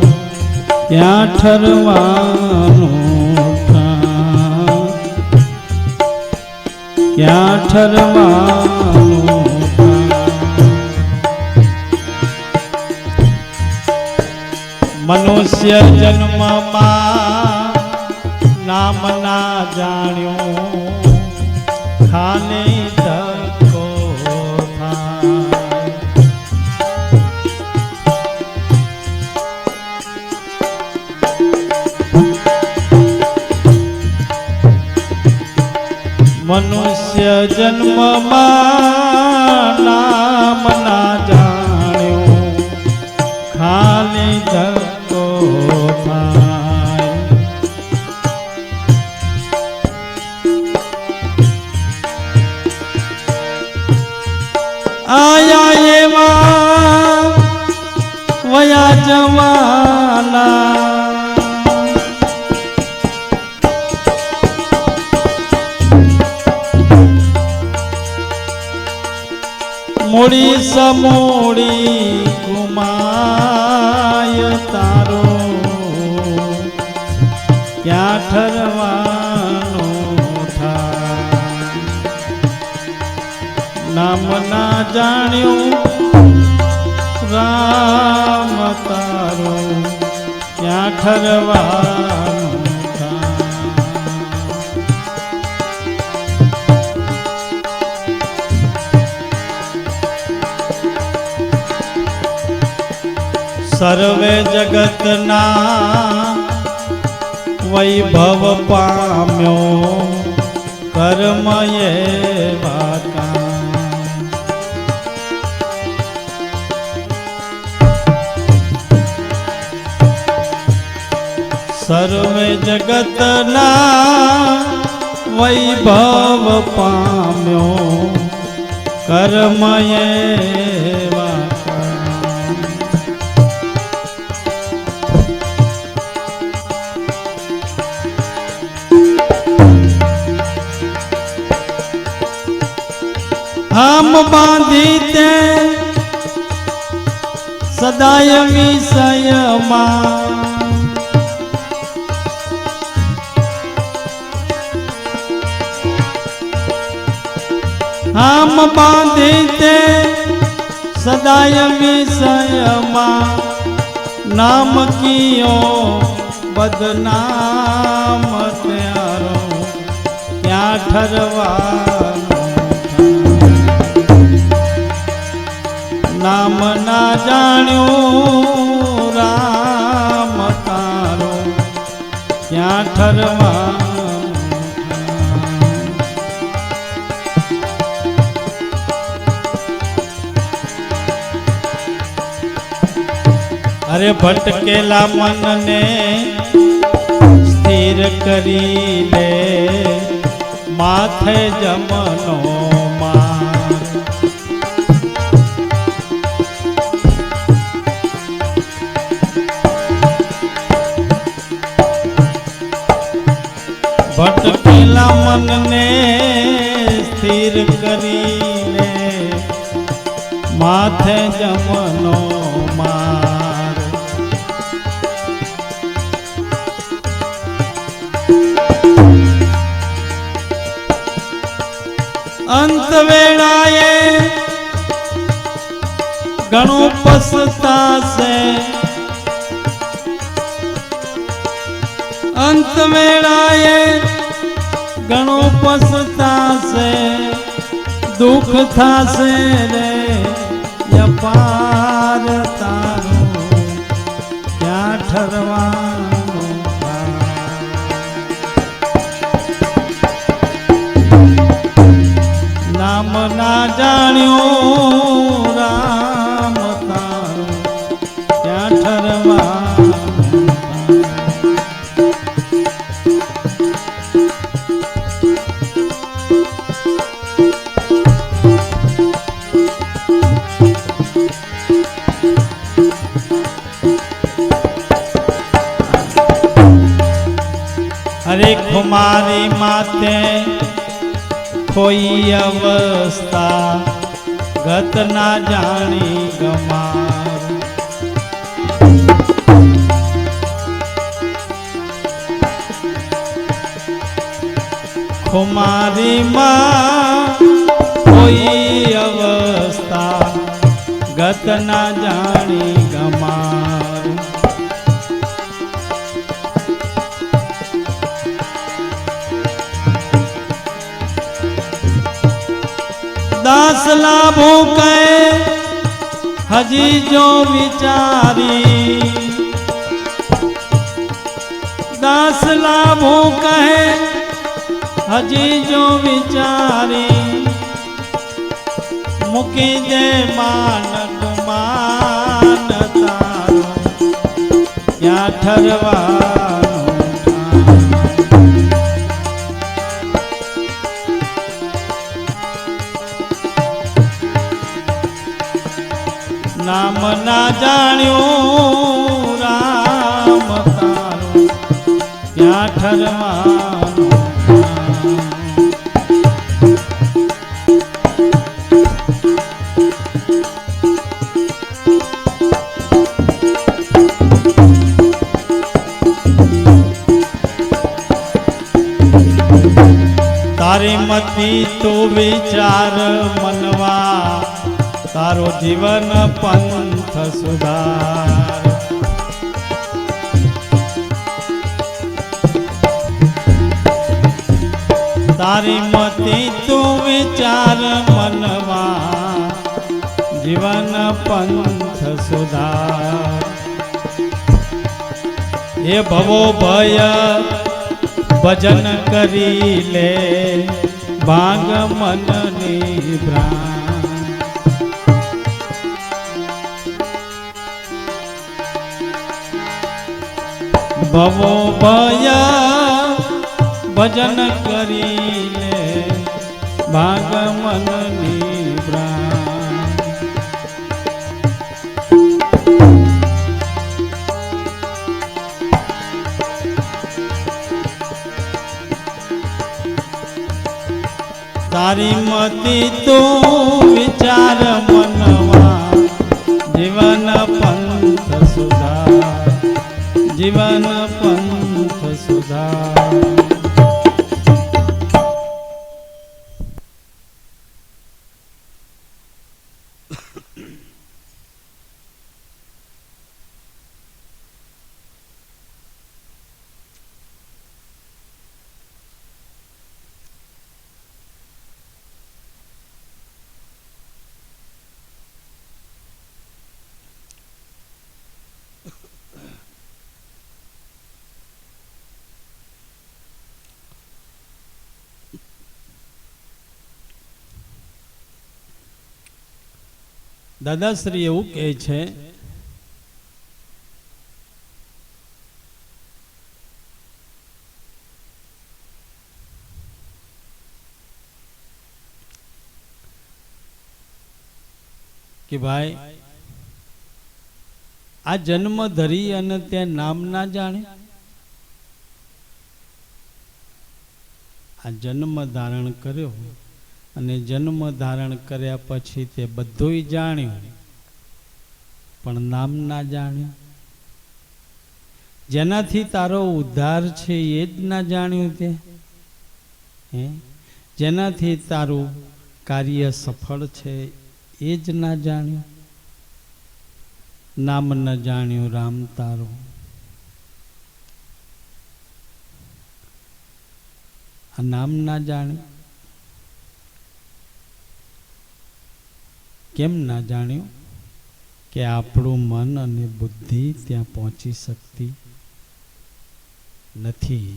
ક્યાં ઠરવાનું ક્યાં ઠરવાનું. મનુષ્ય જન્મમાં નામ ના જાણ્યું ખાલી ધક્કો થાય. મનુષ્ય જન્મમાં નામ ના જાણ્યું ખાલી ધક્કો થાય. આયા એવા વયા જવાના મૂડી સમૂડી ગુમાય તારો ક્યાં ઠરવાનો થાય. નામ ના જાણ્યું રામ તારું ક્યાં ઠરવાનું સર્વે જગતના વૈભવ પામ્યો કર્મ એવા કામ સર્વે જગતના વૈભવ પામ્યો કર્મ એવા हम बांधी ते सदाय विषयમાં हम बांधी ते सदाय विषयમાં नाम कियो बदनाम त्यारो क्या ठरवा नाम ना जाण्યું રામ તારો ક્યાં ઠરવાનું અરે ભટકેલા મનને સ્થિર કરી લે માથે જમનો ભટકેલા મનને સ્થિર કરીને માથે જમનો માર અંત વેળાએ ઘણું પસ્તાશે अंत वेळाए घणो पछताशे दुख थाशे रे अपार तारो क्या ठरवानो नाम ना जाण्યું राम तारो क्या ठरवानो अरे खुमारी माते कोई अवस्था गत ना जानी गमार खुमारी माँ कोई अवस्था गत ना जानी गमार दास लाभो कहे हजी जो विचारी दास लाभो कहे हजी जो विचारी मुकी दे मान गुमान तारो क्या ठरवानो नाम ना जाण्યું राम तारो क्या ठरवानो તારી મતી તો વિચાર મનવા, તારો જીવન પંથ સુધાર. તારી મતી તો વિચાર મનવા, જીવન પંથ સુધાર. એ ભવો ભય ભજન કરી લે, ભાગ મનની ભ્રાંત. ભવો ભય ભજન કરી લે, ભાગ મનની ભ્રાંત. તારી મતી તું વિચાર મનવા, જીવન પંથ સુધાર, જીવન પંથ સુધાર. દાદાશ્રી એવું કહે છે કે ભાઈ આ જન્મ ધરી અને ત્યાં નામ ના જાણે, આ જન્મ ધારણ કર્યો અને જન્મ ધારણ કર્યા પછી તે બધુંય જાણ્યું પણ નામ ના જાણ્યું. જેનાથી તારો ઉદ્ધાર છે એ જ ના જાણ્યું તે, જેનાથી તારું કાર્ય સફળ છે એ જ ના જાણ્યું. નામ ન જાણ્યું રામ તારું. આ નામ ના જાણ્યું. કેમ ના જાણ્યું? કે આપણું મન અને બુદ્ધિ ત્યાં પહોંચી શકતી નથી.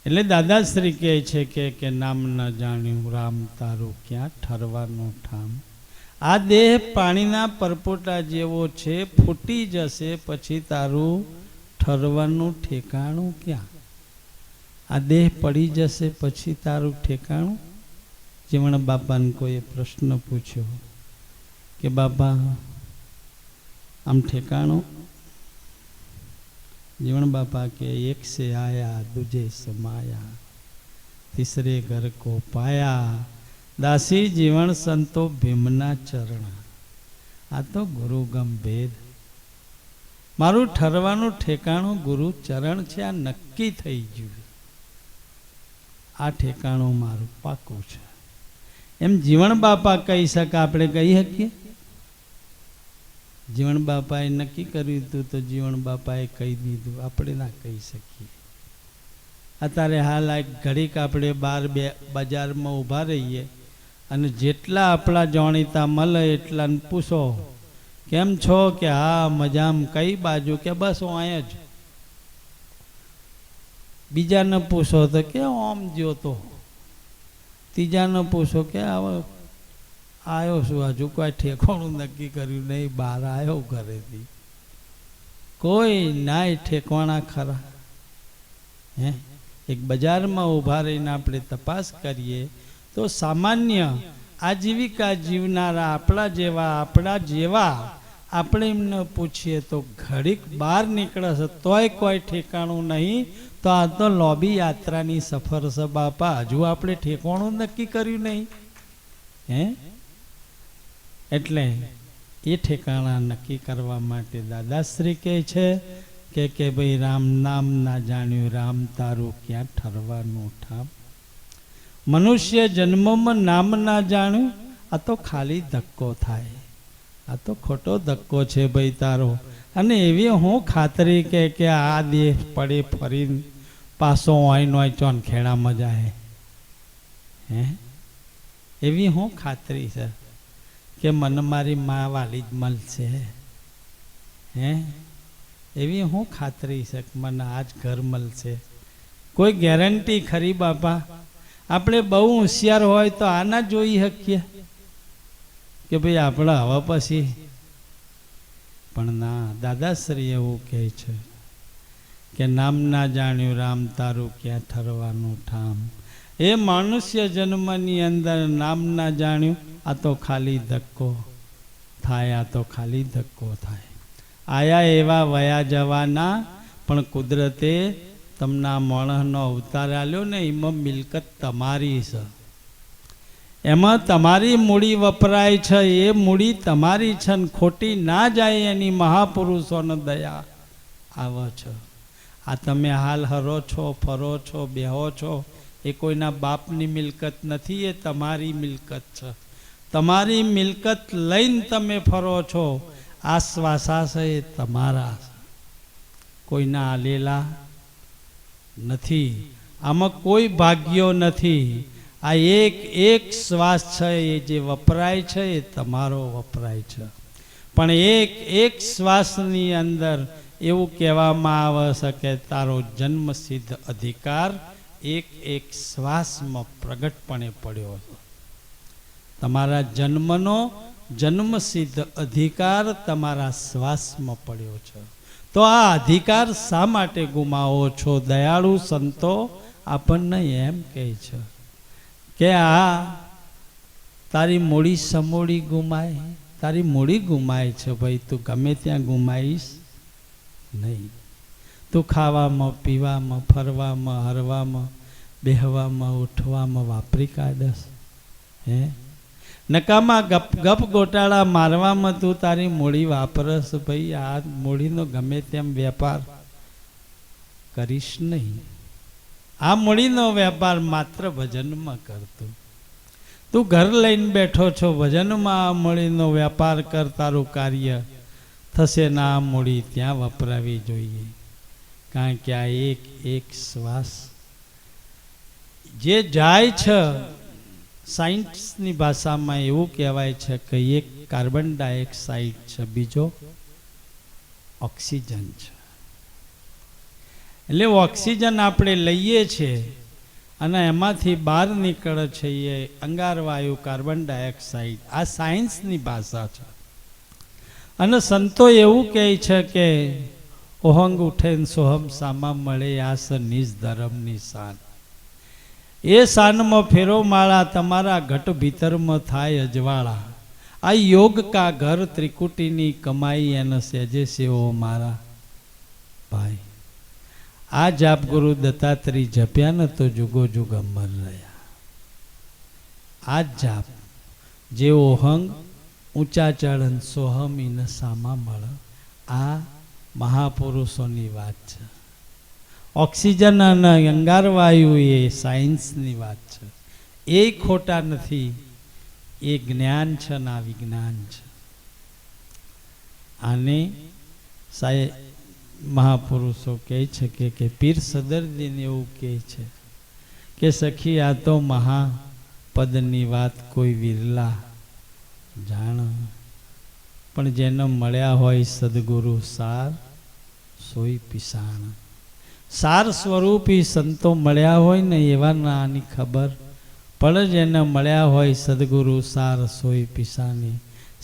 એટલે દાદાશ્રી કહે છે કે નામ ન જાણ્યું રામ તારું, ક્યાં ઠરવાનું ઠામ. આ દેહ પાણીના પરપોટા જેવો છે, ફૂટી જશે પછી તારું ઠરવાનું ઠેકાણું ક્યાં? આ દેહ પડી જશે પછી તારું ઠેકાણું? જીવણ બાપાને કોઈએ પ્રશ્ન પૂછ્યો કે બાપા આમ ઠેકાણું? जीवन बापा के एक से आया दूजे समाया, तीसरे घर को पाया, दासी जीवन संतो भीमना चरण. आ तो गुरु गंभीर मारू ठरवानु ठेकाणु गुरु चरण छे. आ नक्की थई गयुं, आ ठेकाणु मारू पाकू छे. एम जीवन बापा कही शके, आपणे कही शकीए? जीवन बापाए नक्की कर्युं हतुं तो जीवन बापाए कही दीधुं, आपणे ना कही शकीए. अत्यारे हाल एक घड़ीक आपणे बार बजार में ऊभा रहीए अने जेटला आपणा जाणीता मळे एटलाने पूछो केम छो के हाँ मजाम, कई बाजू के बस हूँ अहीं ज. बीजाने पूछो तो के ओम ज्यो तो, तीजाने पूछो के आयो शू, हजू कोई ठेकाणुं नक्की कर्युं नहीं, बहार आयो घरेथी. कोई नाय ठेकाणा खरा. हे एक बजार में उभा रहीने आपणे तपास करिए तो सामान्य आजीविका जीवनारा आपणा जेवा આપણે એમને પૂછીએ તો ઘડીક બહાર નીકળે તોય કોઈ ઠેકાણું નહીં. તો આ તો લોબી યાત્રાની સફર છે બાપા, હજુ આપણે ઠેકાણું નક્કી કર્યું નહીં. હે એટલે એ ઠેકાણા નક્કી કરવા માટે દાદાશ્રી કહે છે કે ભાઈ રામ નામ ના જાણ્યું રામ તારું ક્યાં ઠરવાનું ઠામ. મનુષ્ય જન્મમાં નામ ના જાણ્યું, આ તો ખાલી ધક્કો થાય, આ તો ખોટો ધક્કો છે ભાઈ તારો. અને એવી હું ખાતરી કે આ દેહ પડે ફરીને પાછો હોય નોય ચોન ખેડામાં જાય, હે એવી હું ખાતરી છે કે મને મારી મા વાલી જ મળશે, હે એવી હું ખાતરી છે કે મને આજ ઘર મળશે. કોઈ ગેરંટી ખરી બાપા? આપણે બહુ હોશિયાર હોય તો આના જોઈ શકીએ કે ભાઈ આપણે હવે પછી, પણ ના, દાદાશ્રી એવું કહે છે કે નામ ના જાણ્યું રામ તારું ક્યાં ઠરવાનું ઠામ. એ મનુષ્ય જન્મની અંદર નામ ના જાણ્યું, આ તો ખાલી ધક્કો થાય, આ તો ખાલી ધક્કો થાય. આયા એવા વયા જવાના, પણ કુદરતે તમને માણસનો અવતાર આલ્યો ને, એમાં મિલકત તમારી છે, એમાં તમારી મૂડી વપરાય છે, એ મૂડી તમારી છે ને ખોટી ના જાય એની મહાપુરુષોને દયા આવે છે. આ તમે હાલ હરો છો, ફરો છો, બેહો છો, એ કોઈના બાપની મિલકત નથી, એ તમારી મિલકત છે. તમારી મિલકત લઈને તમે ફરો છો, આ શ્વાસા છે એ તમારા, કોઈના આલેલા નથી. આમાં કોઈ ભાગ્યો નથી. આ એક એક શ્વાસ છે એ જે વપરાય છે એ તમારો વપરાય છે. પણ એક એક શ્વાસની અંદર એવું કહેવામાં આવે છે કે તારો જન્મસિદ્ધ અધિકાર એક એક શ્વાસમાં પ્રગટપણે પડ્યો છે. તમારા જન્મનો જન્મસિદ્ધ અધિકાર તમારા શ્વાસમાં પડ્યો છે. તો આ અધિકાર શા માટે ગુમાવો છો? દયાળુ સંતો આપણને એમ કહે છે કે આ તારી મૂડી સમૂડી ગુમાય, તારી મૂડી ગુમાય છે ભાઈ, તું ગમે ત્યાં ગુમાઈશ નહીં. તું ખાવામાં, પીવામાં, ફરવામાં, હરવામાં, બેહવામાં, ઉઠવામાં વાપરી કાઢશ, હે નકામા ગપ ગોટાળા મારવામાં તું તારી મૂડી વાપરસ ભાઈ. આ મૂડીનો ગમે તેમ વેપાર કરીશ નહીં. આ મૂડીનો વેપાર માત્ર ભજનમાં કરતું. તું ઘર લઈને બેઠો છો, ભજનમાં આ મૂડીનો વેપાર કર, તારું કાર્ય થશે ના. આ મૂડી ત્યાં વપરાવી જોઈએ, કારણ કે આ એક એક શ્વાસ જે જાય છે, સાયન્સની ભાષામાં એવું કહેવાય છે કે એક કાર્બન ડાયોક્સાઇડ છે, બીજો ઓક્સિજન છે. એટલે ઓક્સિજન આપણે લઈએ છીએ અને એમાંથી બહાર નીકળે છે એ અંગારવાયુ કાર્બન ડાયોક્સાઇડ. આ સાયન્સની ભાષા છે. અને સંતો એવું કહે છે કે ઓહંગ ઉઠે સોહમ સામા મળે, આ સ નિજ ધર્મની શાન. એ શાનમાં ફેરો માળા, તમારા ઘટ ભીતરમાં થાય અજવાળા. આ યોગ કા ઘર ત્રિકુટીની કમાઈ, એને સેજે સેવો મારા ભાઈ. આ જાપ ગુરુ દત્તાત્રેય જપ્યા ને તો જુગો જુગ અમર રહ્યા. આ જાપ જે ઓહંગ ઊંચા ચડન સોહમ ઇન સામા મળ, આ મહાપુરુષોની વાત છે. ઓક્સિજન અને અંગારવાયુ એ સાયન્સની વાત છે. એ ખોટા નથી, એ જ્ઞાન છે ને આ વિજ્ઞાન છે. આને મહાપુરુષો કહે છે કે પીર સદરદીન એવું કહે છે કે સખી આ તો મહાપદની વાત કોઈ વિરલા જાણ, પણ જેને મળ્યા હોય સદગુરુ સાર સોઈ પિસાણ. સાર સ્વરૂપી સંતો મળ્યા હોય ને એવા ના આની ખબર પડે. જેને મળ્યા હોય સદગુરુ સાર સોઈ પિસાની.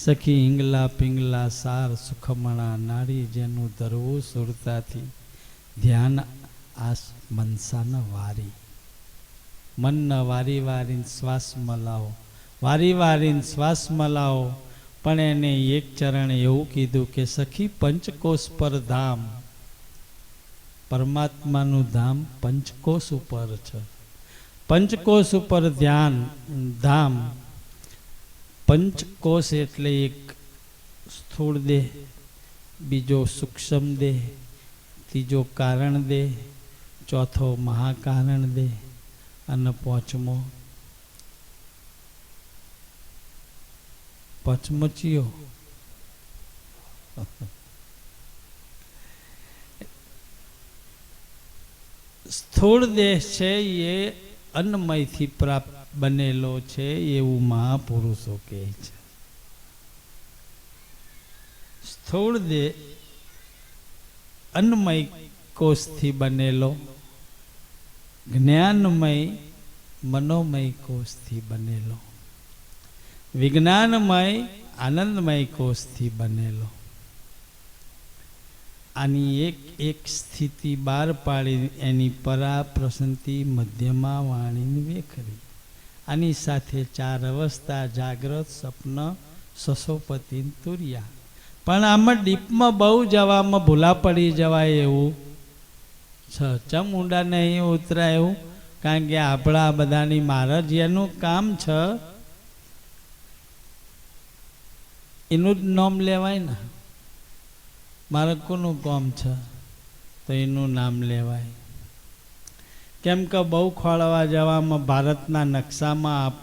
સખી હિંગલા પિંગલા સાર સુખમણા નારી, જેનું ધરવું સુરતાથી ધ્યાન આ મનસાના વારી. મનના વારી વારીને શ્વાસ મલાવો, વારી વારીને શ્વાસ મલાવો. પણ એને એક ચરણ એવું કીધું કે સખી પંચકોશ પર ધામ, પરમાત્માનું ધામ પંચકોશ ઉપર છે. પંચકોશ ઉપર ધ્યાન ધામ. પંચકોશ એટલે એક સ્થૂળ દેહ, બીજો સૂક્ષ્મ દેહ, ત્રીજો કારણ દેહ, ચોથો મહાકારણ દેહ અને પાંચમો પચમચીઓ. સ્થૂળ દેહ છે એ અન્નમયથી પ્રાપ્ત બનેલો છે એવું મહાપુરુષો કહે છે. સ્થૂળ દેહ અન્નમય કોષથી બનેલો, જ્ઞાનમય મનોમય કોષથી બનેલો, વિજ્ઞાનમય આનંદમય કોષથી બનેલો. આની એક એક સ્થિતિ બહાર પાડી એની પરા પ્રસંતિ મધ્યમાં વાણીની વેખરી. આની સાથે 4 અવસ્થા જાગ્રત, સ્વપ્ન, સસોપતિ, તુર્યા. પણ આમાં ડીપમાં બહુ જવામાં ભૂલા પડી જવાય એવું છે. ચમ ઊંડા નહીં ઉતરાય એવું, કારણ કે આપણા બધાની મહારાજ એનું કામ છે એનું જ નામ લેવાય ને. મારે કોનું કામ છે તો એનું નામ લેવાય. કેમ કે બહુ ખોળવા જવામાં ભારતના નકશામાં,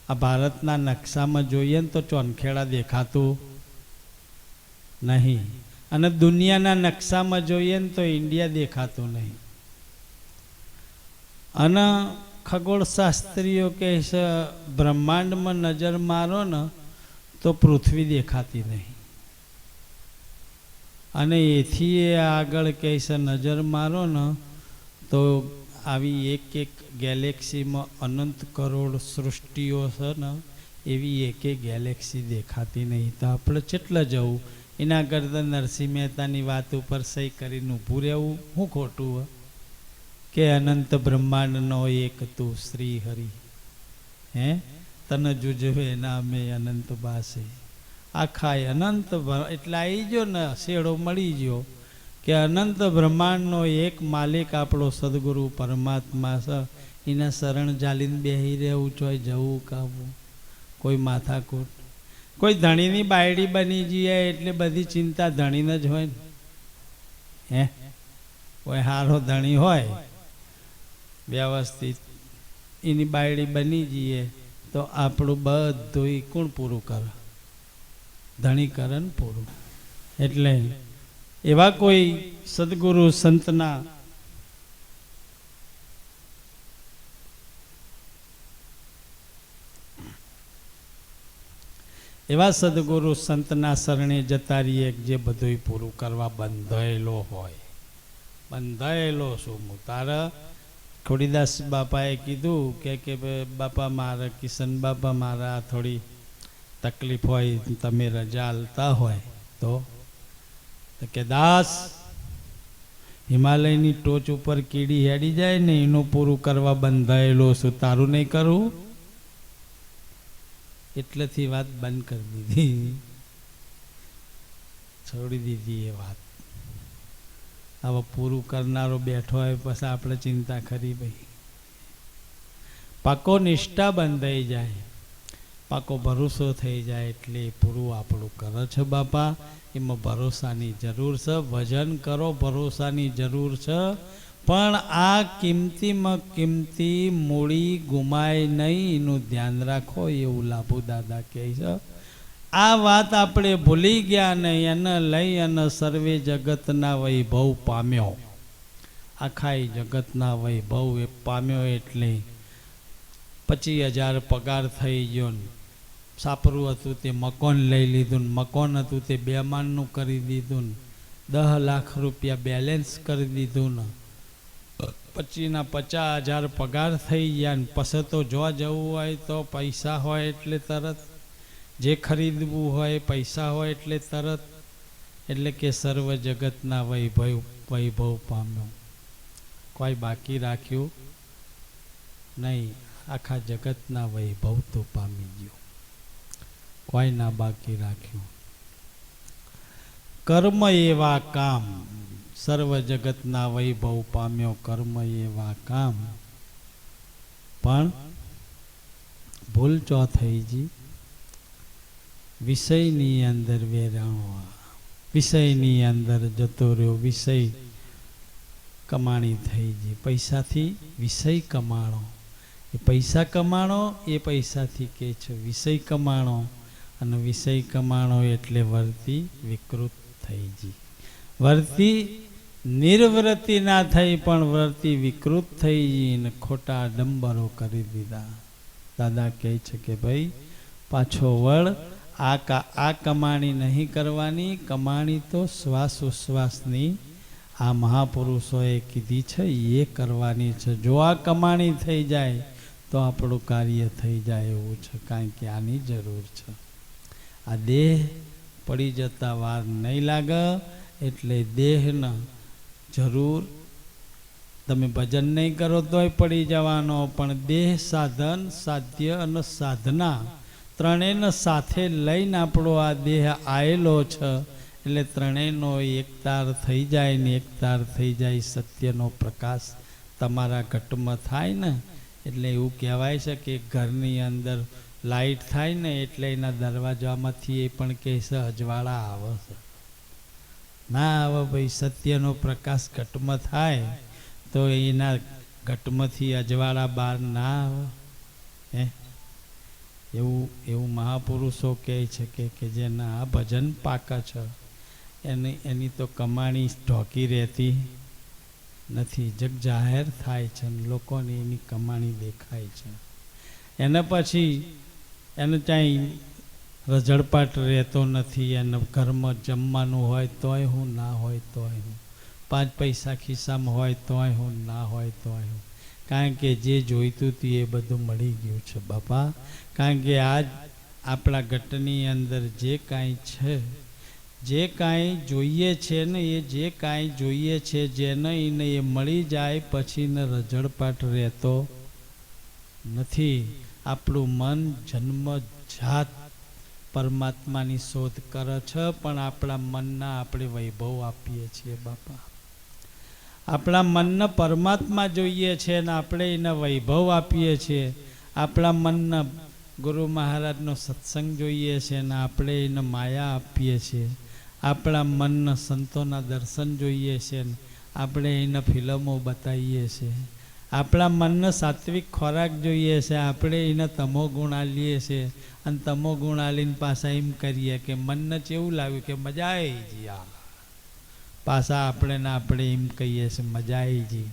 આ ભારતના નકશામાં જોઈએ ને તો ચોનખેડા દેખાતું નહીં, અને દુનિયાના નકશામાં જોઈએ ને તો ઇન્ડિયા દેખાતું નહીં. અને ખગોળશાસ્ત્રીઓ કહે છે બ્રહ્માંડમાં નજર મારો ને તો પૃથ્વી દેખાતી નહીં, અને એથી એ આગળ કહે છે નજર મારો ને તો આવી એક એક ગેલેક્સીમાં અનંત કરોડ સૃષ્ટિઓ છે ને એવી એક એક ગેલેક્સી દેખાતી નહીં. તો આપણે કેટલા જવું? એના કરતાં નરસિંહ મહેતાની વાત ઉપર સહી કરીને ઊભું રહેવું શું ખોટું હોય? કે અનંત બ્રહ્માંડનો એક તું શ્રી હરિ, હે તને જુજવે નામે અનંત બાસે. આખા અનંત એટલે આવી ગયો ને, શેડો મળી ગયો કે અનંત બ્રહ્માંડનો એક માલિક આપણો સદગુરુ પરમાત્મા છે. એના શરણ ચાલીને બેસી રહેવું, ચોય જવું કાવું, કોઈ માથાકૂટ. કોઈ ધણીની બાયડી બની જઈએ એટલે બધી ચિંતા ધણીને જ હોય ને. હે કોઈ સારો ધણી હોય વ્યવસ્થિત, એની બાયડી બની જઈએ તો આપણું બધું કોણ પૂરું કરે? ધણી કરે ને પૂરું. એટલે એવા કોઈ સદગુરુ સંતના એવા સદગુરુ સંતના શરણે જતા રહીએ જે બધું પૂરું કરવા બંધાયેલો હોય. બંધાયેલો શું? હું તારા ખોડીદાસ બાપાએ કીધું કે બાપા મારા, કિશન બાપા મારા થોડી તકલીફ હોય, તમે રજા આલતા હોય તો કે દાસ, હિમાલયની ટોચ ઉપર કીડી હેડી જાય ને એનું પૂરું કરવા બંધાયેલો છું, તારું નહીં કરવું? એટલેથી વાત બંધ કરી દીધી, છોડી દીધી એ વાત. હવે પૂરું કરનારો બેઠો હોય પછી આપણે ચિંતા ખરી ભાઈ. પાકો નિષ્ઠા બંધાઈ જાય, પાકો ભરોસો થઈ જાય એટલે પૂરું આપણું કરે છે બાપા. એમાં ભરોસાની જરૂર છે, વજન કરો, ભરોસાની જરૂર છે. પણ આ કિંમતીમાં કિંમતી મૂડી ગુમાય નહીં એનું ધ્યાન રાખો, એવું લાભુ દાદા કહે છે. આ વાત આપણે ભૂલી ગયા ને એને લઈ અને સર્વે જગતના વૈભવ પામ્યો. આખા જગતના વૈભવ એ પામ્યો એટલે 25,000 પગાર થઈ ગયો ને, સાપરું હતું તે મકાન લઈ લીધું ને, મકાન હતું તે 2 માળનું કરી દીધું ને, 10 લાખ રૂપિયા બેલેન્સ કરી દીધું ને, 50,000 પગાર થઈ ગયા ને. પછી તો જો જવું હોય તો પૈસા હોય એટલે તરત, જે ખરીદવું હોય પૈસા હોય એટલે તરત. એટલે કે સર્વ જગતના વૈભવ પામ્યો, કોઈ બાકી રાખ્યું નહીં. આખા જગતના વૈભવ તો પામી ગયો, કોઈ ના બાકી રાખ્યું. કર્મ એવા કામ, સર્વ જગતના વૈભવ પામ્યો, કર્મ એવા કામ. પણ ભૂલ ચો થઈ જી? વિષયની અંદર વેરાણો, વિષયની અંદર જતો રહ્યો, વિષય કમાણી થઈ ગઈ. પૈસાથી વિષય કમાણો, એ પૈસા કમાણો, એ પૈસાથી કે છે વિષય કમાણો. અને વિષય કમાણો એટલે વર્તી વિકૃત થઈ ગઈ. વર્તી નિર્વૃત્તિ ના થઈ પણ વર્તી વિકૃત થઈ ગઈ ને ખોટા આડંબરો કરી દીધા. દાદા કહે છે કે ભાઈ પાછો વળ આ કમાણી નહીં કરવાની. કમાણી તો શ્વાસ ઉશ્વાસની આ મહાપુરુષોએ કીધી છે એ કરવાની છે. જો આ કમાણી થઈ જાય તો આપણું કાર્ય થઈ જાય એવું છે, કારણ કે આની જરૂર છે. આ દેહ પડી જતા વાર નહીં લાગે, એટલે દેહના જરૂર. તમે ભજન નહીં કરો તોય પડી જવાનો, પણ દેહ, સાધન, સાધ્ય અને સાધના ત્રણેયને સાથે લઈને આપણો આ દેહ આવેલો છે. એટલે ત્રણેયનો એકતાર થઈ જાય ને એકતાર થઈ જાય સત્યનો પ્રકાશ તમારા ઘટમાં થાય ને, એટલે એવું કહેવાય છે કે ઘરની અંદર લાઈટ થાય ને એટલે એના દરવાજામાંથી એ પણ કહે છે અજવાળા આવે છે. ના આવે ભાઈ, સત્યનો પ્રકાશ ઘટમાં થાય તો એના ઘટમાંથી અજવાળા બહાર ના આવે. એવું મહાપુરુષો કહે છે કે જેના આ ભજન પાકા છે એની તો કમાણી ઢોકી રહેતી નથી. જગ જાહેર થાય છે, લોકોને એની કમાણી દેખાય છે. એને પછી એને ક્યાંય રઝળપાટ રહેતો નથી. એને ઘરમાં જમવાનું હોય તોય હું, ના હોય તોય હું, 5 પૈસા ખિસ્સામાં હોય તોય હું, ના હોય તોય હું. કારણ કે જે જોઈતું હતું એ બધું મળી ગયું છે બાપા. કારણ કે આજ આપણા ઘટની અંદર જે કાંઈ છે, જે કાંઈ જોઈએ છે ને, એ જે કાંઈ જોઈએ છે જેને એને એ મળી જાય પછી ને રઝળપાટ રહેતો નથી. આપણું મન જન્મ જાત પરમાત્માની શોધ કરે છે, પણ આપણા મનના આપણે વૈભવ આપીએ છીએ બાપા. આપણા મનને પરમાત્મા જોઈએ છે ને આપણે એને વૈભવ આપીએ છીએ. આપણા મનને ગુરુ મહારાજનો સત્સંગ જોઈએ છે ને આપણે એને માયા આપીએ છીએ. આપણા મનને સંતોના દર્શન જોઈએ છે ને આપણે એને ફિલ્મો બતાવીએ છીએ. આપણા મનને સાત્વિક ખોરાક જોઈએ છે, આપણે એને તમો ગુણ આલીએ છીએ. અને તમો ગુણ આલીને પાછા એમ કરીએ કે મનને કેવું લાગ્યું કે મજા આવી ગઈ. પાછા આપણે એમ કહીએ છીએ મજા આવી ગઈ.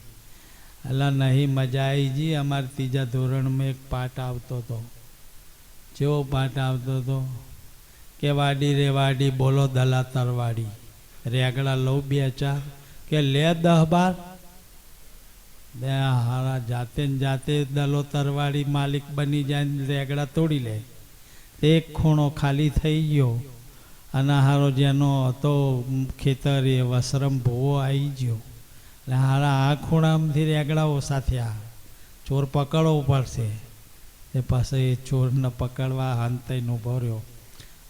અલા નહીં મજા આવી ગઈ. અમારે 3જા ધોરણમાં એક પાઠ આવતો હતો. જેવો પાઠ આવતો હતો કે વાડી રે વાડી બોલો દલા તરવાડી, રેગડા લઉં 2-4 કે લે 10-12. બે હારા જાતે ને જાતે દલો તરવાડી માલિક બની જાય, રેગડા તોડી લે. એક ખૂણો ખાલી થઈ ગયો અને હારો જેનો હતો ખેતર એ વસરમ ભૂવો આવી ગયો. એટલે હારા આ ખૂણામાંથી રેગડાઓ સાથે ચોર પકડવો પડશે. એ પાસે એ ચોરને પકડવા હંતાઈને ઊભો રહ્યો.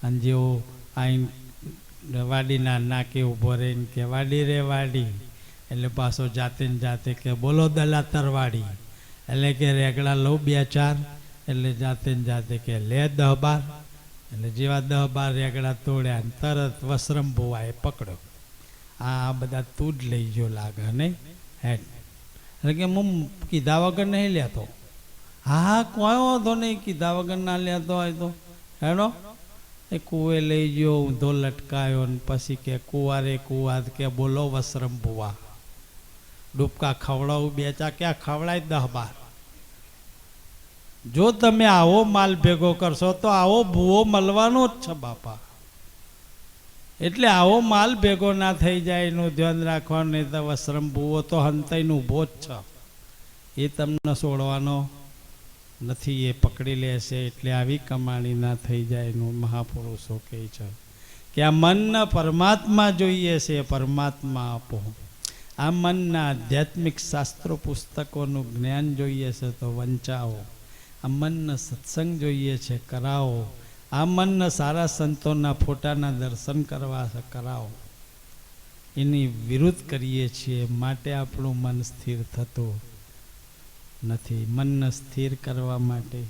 અને જેવો આઈન વાડીના નાકે ઊભો રહીને કે વાડી રે વાડી, એટલે પાછો જાતે ને જાતે કે બોલો દલા તરવાડી, એટલે કે રેગડા લઉં 2-4, એટલે જાતે ને જાતે કે લે 10-12. એટલે જેવા 10-12 રેગડા તોડ્યા ને તરત વસરમ ભોવાએ પકડ્યો. આ બધા તું જ લઈ ગયો લાગે નહીં હેઠ. એટલે કે હું કીધા વગર નહીં લેતો. હા કોઈ વાંધો નહીં, કીધા વગર ના લેતો હોય તો હેડો. એ કુએ લઈ ગયો, ઊંધો લટકાયો ને પછી કે કુવારે કુવા કે બોલો વસરમ ભુવા, ડૂબકા ખવડાવું 2-4 ક્યાં ખવડાય 10-12. જો તમે આવો માલ ભેગો કરશો તો આવો ભૂવો મળવાનો જ છે બાપા. એટલે આવો માલ ભેગો ના થઈ જાય એનું ધ્યાન રાખવાનું. નહીં તો વસરમ ભૂવો તો હંતાઈને ઊભો જ છે, એ તમને છોડવાનો નથી, એ પકડી લેશે. એટલે આવી કમાણી ના થઈ જાય એનું મહાપુરુષો કહે છે કે આ મનને પરમાત્મા જોઈએ છે, પરમાત્મા આપો. આ મનના આધ્યાત્મિક શાસ્ત્રો પુસ્તકોનું જ્ઞાન જોઈએ છે તો વંચાવો. આ મનને સત્સંગ જોઈએ છે, કરાવો. આ મનને સારા સંતોના ફોટાના દર્શન કરવા છે, કરાવો. એની વિરુદ્ધ કરીએ છીએ માટે આપણું મન સ્થિર થતું નથી. મનને સ્થિર કરવા માટે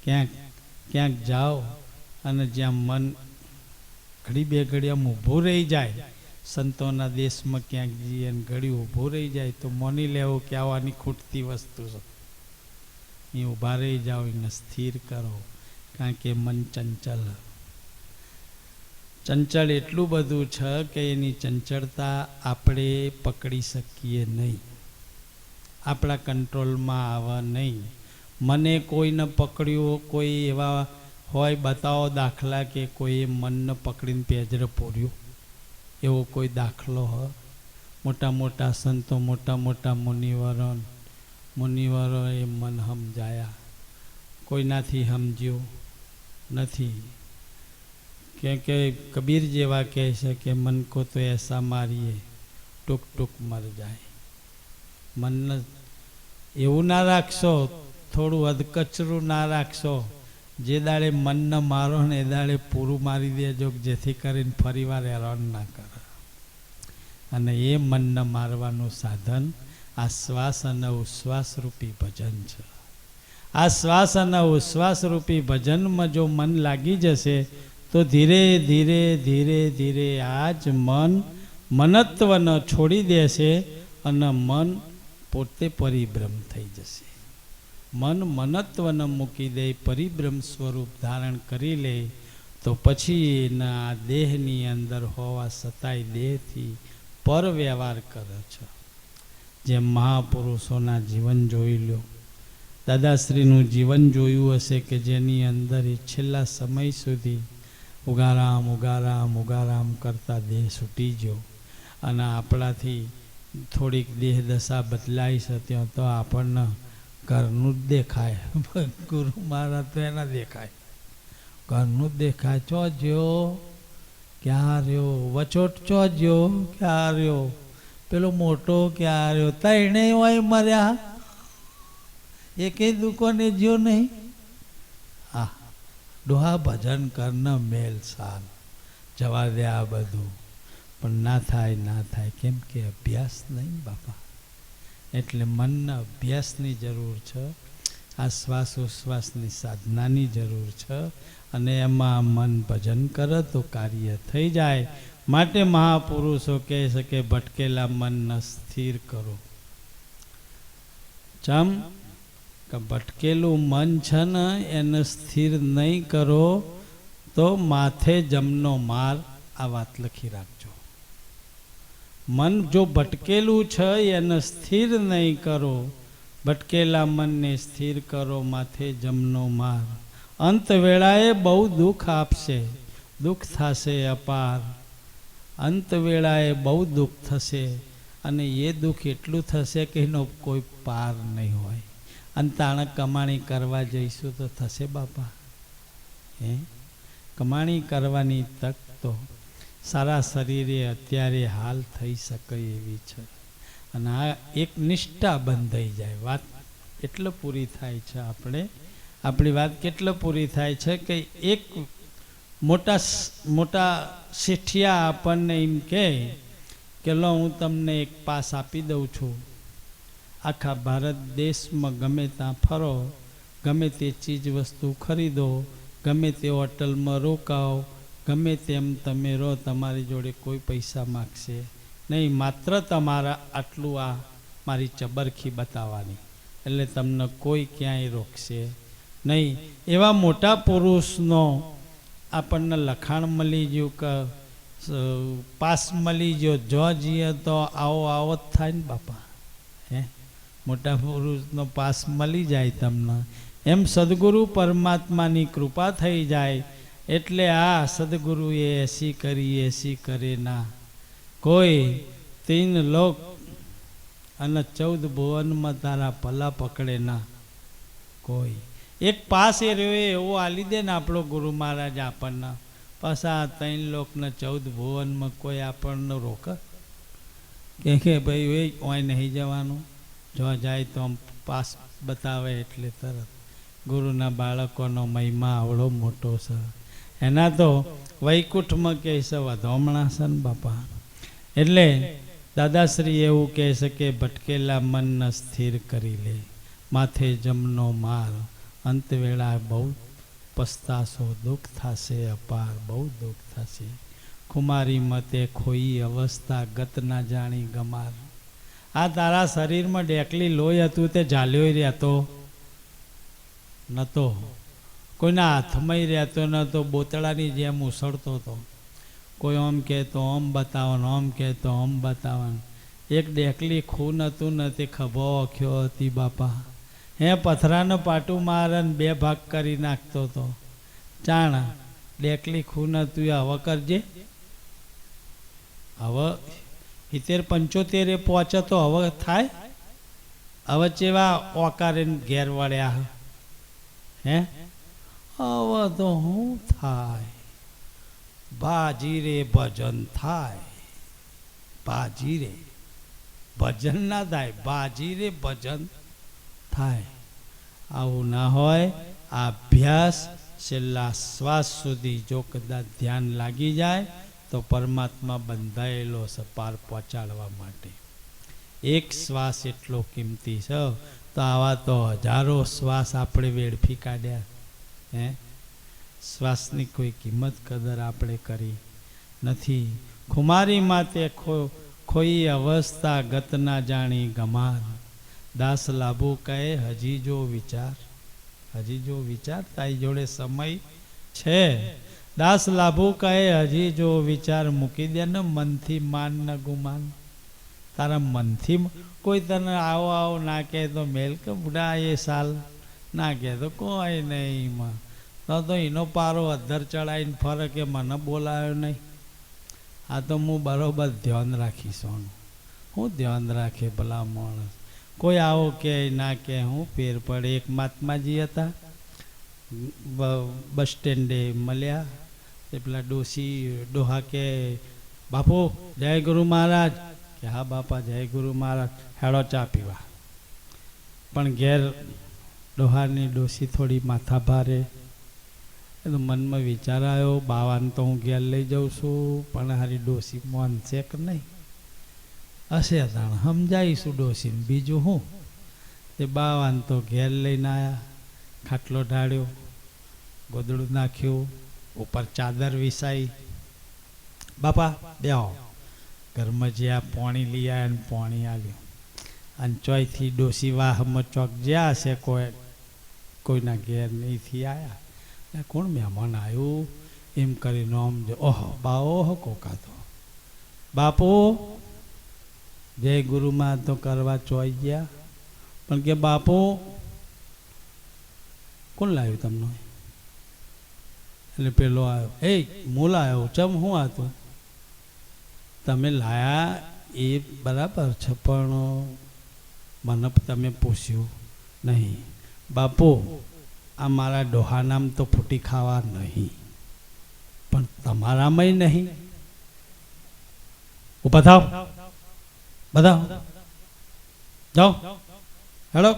ક્યાંક જાઓ અને જ્યાં મન ઘડી 2 ઘડી આમ ઊભું રહી જાય, સંતોના દેશમાં ક્યાંક જઈએ અને ઘડી ઊભું રહી જાય તો માની લેવું કે આવવાની ખૂટતી વસ્તુ છે. એ ઊભા રહી જાઓ, એને સ્થિર કરો, કારણ કે મન ચંચલ. ચંચળ એટલું બધું છે કે એની ચંચળતા આપણે પકડી શકીએ નહીં, આપણા કંટ્રોલમાં આવે નહીં. મને કોઈને પકડ્યું, કોઈ એવા હોય બતાવો દાખલા કે કોઈએ મનને પકડીને પેજરે પૂર્યું, એવો કોઈ દાખલો હોય? મોટા મોટા સંતો, મોટા મોટા મુનિવરોએ મન સમજાયા, કોઈનાથી સમજ્યું નથી. કે કબીર જેવા કહે છે કે મન કો તો એસા મારીએ ટૂંક ટૂંક મર જાય. મનને એવું ના રાખશો, થોડું અધકચરું ના રાખશો. જે દાડે મનને મારો ને એ દાડે પૂરું મારી દેજો, જેથી કરીને ફરીવાર હેરાન ના કરે. અને એ મનને મારવાનું સાધન આ શ્વાસ અને ઉશ્વાસ રૂપી ભજન છે. આ શ્વાસ અને ઉશ્વાસ રૂપી ભજનમાં જો મન લાગી જશે તો ધીરે ધીરે ધીરે ધીરે આ જ મન મનત્વને છોડી દેશે અને મન પોતે પરિભ્રમ થઈ જશે. મન મનત્વને મૂકી દે, પરિભ્રમ સ્વરૂપ ધારણ કરી લે, તો પછી એના દેહની અંદર હોવા છતાંય દેહથી પર વ્યવહાર કરે છે. જેમ મહાપુરુષોના જીવન જોઈ લો, દાદાશ્રીનું જીવન જોયું હશે કે જેની અંદર એ છેલ્લા સમય સુધી ઉગારામ ઉગારામ ઉગારામ કરતા દેહ છૂટી ગયો. અને આપણાથી થોડીક દેહ દશા બદલાઈ છે ત્યાં તો આપણને ઘરનું જ દેખાય. ગુરુ મહારાજ તો એના દેખાય, ઘરનું જ દેખાય. ચો જ્યો ક્યાં રહ્યો, વચોટ ચો જ્યો ક્યાં રહ્યો, પેલો મોટો ક્યાં રહ્યો, તૈણે હોય મર્યા, એકે દુકાને જ્યો નહીં. હા, ડોહા ભજન કરના મેલ સાલ, જવા દે આ બધું. પણ ના થાય, ના થાય. કેમ કે અભ્યાસ નહીં બાપા. એટલે મનના અભ્યાસની જરૂર છે, આ શ્વાસ ઉશ્વાસની સાધનાની જરૂર છે. અને એમાં મન ભજન કરે તો કાર્ય થઈ જાય. માટે મહાપુરુષો કહે છે કે ભટકેલા મનને સ્થિર કરો. ચમ કે ભટકેલું મન છે ને એને સ્થિર નહીં કરો તો માથે જમનો માર. આ વાત લખી રાખજો. મન જો ભટકેલું છે એને સ્થિર નહીં કરો, ભટકેલા મનને સ્થિર કરો, માથે જમનો માર. અંત વેળાએ બહુ દુઃખ આપશે, દુઃખ થશે અપાર. અંત વેળાએ બહુ દુઃખ થશે, અને એ દુઃખ એટલું થશે કે એનો કોઈ પાર નહીં હોય. અને તાણે કમાણી કરવા જઈશું તો થશે બાપા? કમાણી કરવાની તક તો સારા શરીરે અત્યારે હાલ થઈ શકે એવી છે. અને આ એક નિષ્ઠા બંધાઈ જાય. વાત એટલે પૂરી થાય છે, આપણી વાત કેટલે પૂરી થાય છે કે એક મોટા શેઠિયા આપણને એમ કહે કે લો હું તમને એક પાસ આપી દઉં છું, આખા ભારત દેશમાં ગમે ત્યાં ફરો, ગમે તે ચીજ વસ્તુ ખરીદો, ગમે તે હોટલમાં રોકાઓ, ગમે તેમ તમે રહો, તમારી જોડે કોઈ પૈસા માગશે નહીં, માત્ર તમારા આટલું આ મારી ચબરખી બતાવવાની, એટલે તમને કોઈ ક્યાંય રોકશે નહીં. એવા મોટા પુરુષનો આપણને લખાણ મળી ગયું કે પાસ મળી ગયો, જો જઈએ તો આવો આવો જ થાય ને બાપા. મોટા પુરુષનો પાસ મળી જાય તમને. એમ સદગુરુ પરમાત્માની કૃપા થઈ જાય. એટલે આ સદગુરુએ એસી કરી એસી કરે ના, કોઈ 3 લોક અને 14 ભુવનમાં તારા ભલા પકડે ના કોઈ. એક પાસ એ રહ્યો એવો આલી દે ને આપણો ગુરુ મહારાજ આપણને, પાછા 3 લોકને 14 ભુવનમાં કોઈ આપણને રોક કે ભાઈ એ ઓય નહીં જવાનું, જો જાય તો આમ પાસ બતાવે એટલે તરત. ગુરુના બાળકોનો મહિમા આવડો મોટો છે. એના તો વૈકુંઠમાં કહે છે વધોમણા છે ને બાપા. એટલે દાદાશ્રી એવું કહે છે કે ભટકેલા મનને સ્થિર કરી લે, માથે જમનો માર. અંત વેળા બહુ પસ્તાશો, દુઃખ થશે અપાર, બહુ દુઃખ થશે. કુમારી મતે ખોઈ અવસ્થા, ગત ના જાણી ગમાર. આ તારા શરીરમાં ડેકલી લોહી હતું તે ઝાલ્યો રહેતો નહોતો, કોઈના હાથમાં રહેતો નહોતો, બોતળાની જેમ ઉછળતો હતો. કોઈ આમ કહે તો આમ બતાવવાનું, આમ કહે તો આમ બતાવવાનું. એક ડેકલી ખૂન હતું ને તે ખભો ઓખ્યો હતી બાપા. હે પથરાનું પાટું મારે ને 2 ભાગ કરી નાખતો હતો. ચાણા ડેકલી ખૂન હતું એ હવે કરજે. હવે 70-75 પહોંચે તો હવે થાય. હવે ચેવા ઓકારે ઘેર વળ્યા. હે હવે તો શું થાય? બાજી રે ભજન થાય. બાજી રે ભજન ના થાય, બાજી રે ભજન થાય. આવું ના હોય. આ અભ્યાસ છેલ્લા શ્વાસ સુધી જો કદાચ ધ્યાન લાગી જાય તો પરમાત્મા બંધાયેલો છે પાર પહોંચાડવા માટે. એક શ્વાસ એટલો કિંમતી છે. તો આવા તો હજારો શ્વાસ આપણે વેડફી કાઢ્યા. હે શ્વાસની કોઈ કિંમત કદર આપણે કરી નથી. ખુમારી માતે ખોઈ અવસ્થા ગત ના જાણી ગમાર. દાસ લાભુ કહે હજી જો વિચાર. હજી જો વિચાર, તારી જોડે સમય છે. દાસ લાભુ કહે હજી જો વિચાર. મૂકી દે ને મનથી માન ન ગુમાન. તારા મનથી કોઈ તને આવો આવો ના કહે તો મેલ કે બુડા એ સાલ ના કહે તો કોઈ નહીં. તો એનો પારો અધર ચડાવીને ફરે કે મને બોલાયો નહીં. આ તો હું બરોબર ધ્યાન રાખીશ. હું ધ્યાન રાખે ભલા માણસ. કોઈ આવો કે ના કે હું ફેર પડે. એક મહાત્માજી હતા, બસ સ્ટેન્ડે મળ્યા. તે પેલા ડોહા કે બાપુ જય ગુરુ મહારાજ. કે હા બાપા જય ગુરુ મહારાજ. હેડો ચા પીવા. પણ ઘેર ડોહાની ડોસી થોડી માથા ભારે. એ તો મનમાં વિચાર આવ્યો બાવાને તો હું ઘેર લઈ જાઉં છું, પણ હારી ડોસી માનશે કે નહીં. હશે તાણ સમજાવીશું ડોસીને, બીજું હું. તે બાવાને તો ઘેર લઈને આવ્યા. ખાટલો ઢાળ્યો, ગોદડું નાખ્યું, ઉપર ચાદર વિસાઈ. બાપા બેહો. ઘરમાં જ્યાં પાણી લઈ આવ્યા ને પાણી આવ્યું. અને ચોયથી ડોસી વાહમાં ચોક જ્યાં હશે કોઈના ઘેર નહીંથી આવ્યા. કોણ મહેમાન આવ્યું એમ કરીને આમ જો ઓહો બા ઓહો કોકા તો બાપુ જય ગુરુમાં તો કરવા ચોઈ ગયા. પણ કે બાપુ કોણ લાવ્યું તમને? એટલે પેલો આવ્યો, એ હું લાવ્યો. ચમ હું હતું? તમે લાયા એ બરાબર છે, પણ મને તમે પૂછ્યું નહીં. બાપુ આ મારા ડોહાનામ તો ફૂટી ખાવા નહીં, પણ તમારામાંય નહીં. ઉભા થાવ, બધા જાઓ હેડો.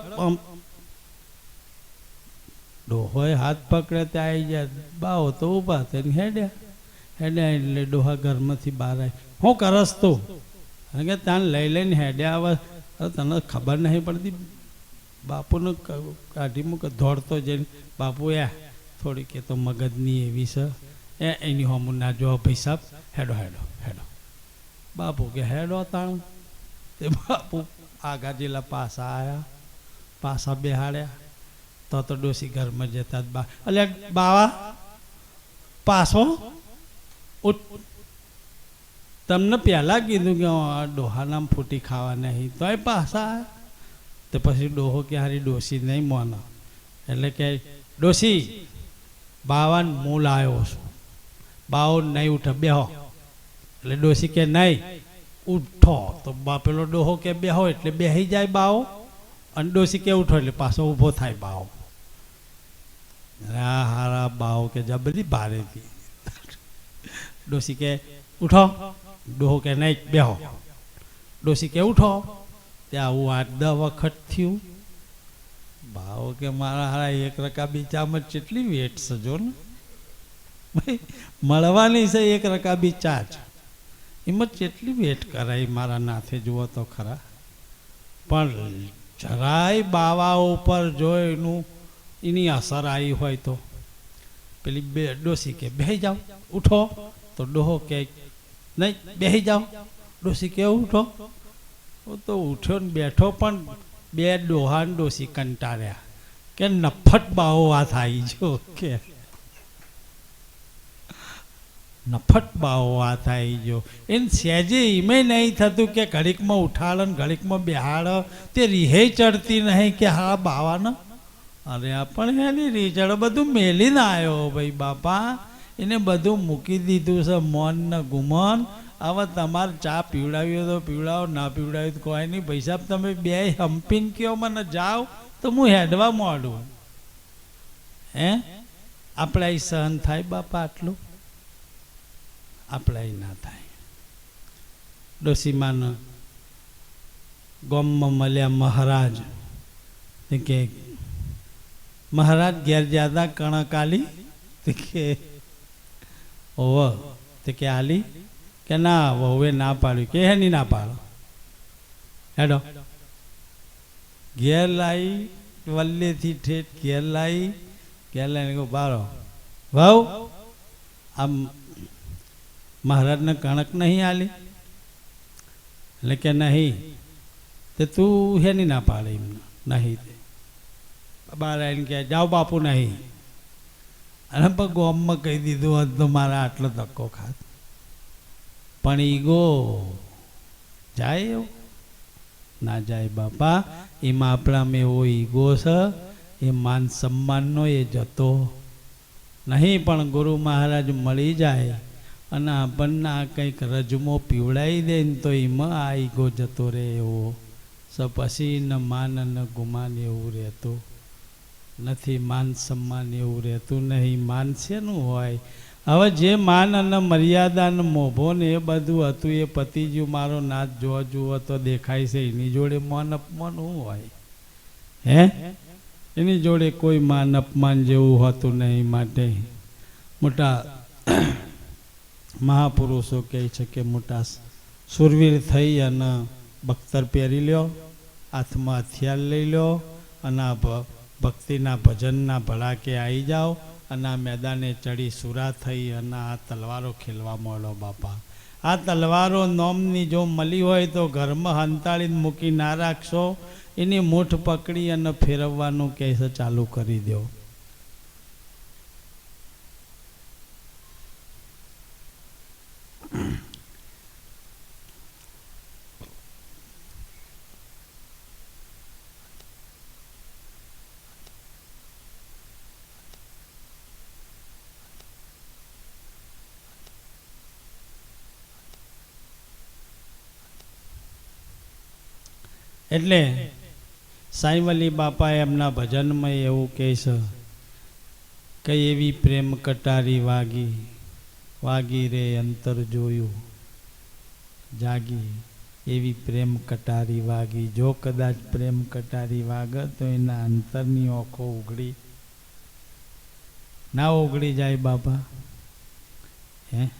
ડોહોએ હાથ પકડે ત્યાં આવી જાય. બાઓ તો ઊભા થઈને હેડ્યા. એટલે ડોહા ઘરમાંથી બહાર આવી. શું કરસ તું? કે ત્યાં લઈ લઈને હેડ્યા. હવે તને ખબર નહીં પડતી. બાપુને કાઢી મૂકે દોડતો જઈને. બાપુ થોડી કે તો મગજની એવી છે એની હોમું ના જો ભાઈ સાહેબ હેડો હેડો હેડો. બાપુ કે હેડો તાણ. તે બાપુ આગા જેલા પાસા આવ્યા, પાસા બેહાડ્યા. તો ડોસી ઘરમાં જતા જ બા એટલે બાવા પાસો તમને પહેલાં કીધું કે ડોહાનામ ફૂટી ખાવા નહીં, તોય પાસા આવ્યા. તો પછી ડોહો કે હારી ડોસી નહીં મોનો. એટલે કે ડોસી બાવાન હું લાવ્યો છું. બાવો નહીં ઉઠે, બેહો. એટલે ડોસી કે નહીં ઉઠો. તો પેલો ડોહો કે બેહો એટલે બેહી જાય બાવો. અને ડોસી કે ઉઠો એટલે પાછો ઊભો થાય બાવો. હા હારા બાવો કે જબરી ભારે હતી. ડોસી કે ઉઠો. ડોહો કે નહીં બેહો. ડોસી કે ઉઠો. ત્યાં આવું 8-10 વખત થયું. ભાવ કે મારા હારા એક રકાબી ચામાં કેટલી વેટ છે જો ને ભાઈ, મળવાની છે એક રકાબી ચા જ. એમાં કેટલી વેટ કરાય મારા નાથે જુઓ તો ખરા. પણ જરાય બાવા ઉપર જો એની અસર આવી હોય તો પેલી ડોસી કે બેહી જાઓ ઉઠો. તો ડોહો કે નહીં બેહી જાઓ. ડોસી કે ઉઠો. તો ઉઠ્યો ને બેઠો, પણ બે ડોહાન ડોસી કંટાળ્યા કે નફટ બાવો વાત આવી જો કે નફટ બાવો આ થાય ગયો એને સહેજે ઈમે નહીં થતું કે ઘડીકમાં ઉઠાડે ને ઘડીકમાં બેહાડ તે રીહે ચડતી નહીં કે હા બાવાને અરે પણ એની રીચડ બધું મેલીને આવ્યો ભાઈ બાપા એને બધું મૂકી દીધું છે મોન ને ગુમન હવે તમારે ચા પીવડાવ્યો તો પીવડાવો ના પીવડાવ્યું તો કોઈ નહીં ભાઈ સાહેબ તમે બે હંપીને કયો મને જાઓ તો હું હેડવા માંડું હે આપણે અહીં સહન થાય બાપા આટલું આપણે અહીં ના થાય ડોસીમાને ગામમાં મળ્યા મહારાજ કે મહારાજ ઘેર જ્યાદા કણક આલી કે ઓવ તે કે આલી કે ના વહુએ ના પાડ્યું કે હેની ના પાડો હેડો ઘેર લાવી વલ્લેથી ઠેઠ ઘેર લાવીને કહું બારો વહુ આમ મહારાજને કણક નહીં આલી એટલે કે નહીં તે તું હેની ના પાડે એમને નહીં તે બાર આવીને કહે જાઓ બાપુ નહીં અને પણ ગોમમાં કહી દીધું હોત તો મારા આટલો ધક્કો ખાત પણ ઈગો જાય એવું ના જાય બાપા એમાં આપણામાં એવો ઈગો છે એ માન સન્માનનો એ જતો નહીં પણ ગુરુ મહારાજ મળી જાય અને આપણને આ કંઈક રજમો પીવડાવી દે ને તો એમાં આ ઈગો જતો રહે એવો પછી ન માન ન ગુમાન એવું રહેતું નથી માન સન્માન એવું રહેતું નહીં માન શેનું હોય હવે જે માન અને મર્યાદા ને મોભો ને એ બધું હતું એ પતિજી મારો નાચ જોવા જુઓ તો દેખાય છે એની જોડે માન અપમાન શું હોય હે એની જોડે કોઈ માન અપમાન જેવું હોતું નહીં માટે મોટા મહાપુરુષો કહે છે કે મોટા સુરવીર થઈ અને બખ્તર પહેરી લ્યો હાથમાં હથિયાર લઈ લો અને ભક્તિના ભજનના ભડાકે આવી જાઓ અને આ મેદાને ચડી સુરા થઈ અને આ તલવારો ખેલવા માંડો બાપા આ તલવારો નોમની જો મળી હોય તો ઘરમાં હંતાળીને મૂકી ના રાખશો એની મૂઠ પકડી અને ફેરવવાનું કેસ ચાલુ કરી દો એટલે સાંઈવલી બાપા એમના ભજનમાં એવું કહે છે કે એવી પ્રેમ કટારી વાગી રે અંતર જોયું જાગી એવી પ્રેમ કટારી વાગી જો કદાચ પ્રેમ કટારી વાગે તો એના અંતરની ઓખો ઉઘડી ના ઉઘડી જાય બાપા હે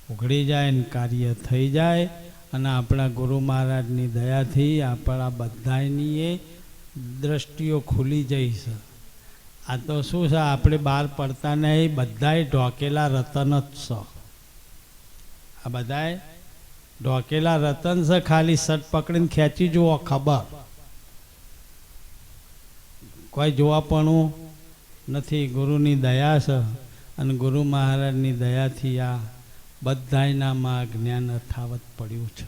ઉઘડી જાય ને કાર્ય થઈ જાય અને આપણા ગુરુ મહારાજની દયાથી આપણા બધાની એ દ્રષ્ટિઓ ખુલી જઈ છે આ તો શું છે આપણે બહાર પડતા નહીં બધાય ઢોકેલા રતન જ છે આ બધાય ઢોકેલા રતન છે ખાલી સટ પકડીને ખેંચી જુઓ ખબર કોઈ જોવાપણું નથી ગુરુની દયા છે અને ગુરુ મહારાજની દયાથી આ બધાયનામાં જ્ઞાન અથાવત પડ્યું છે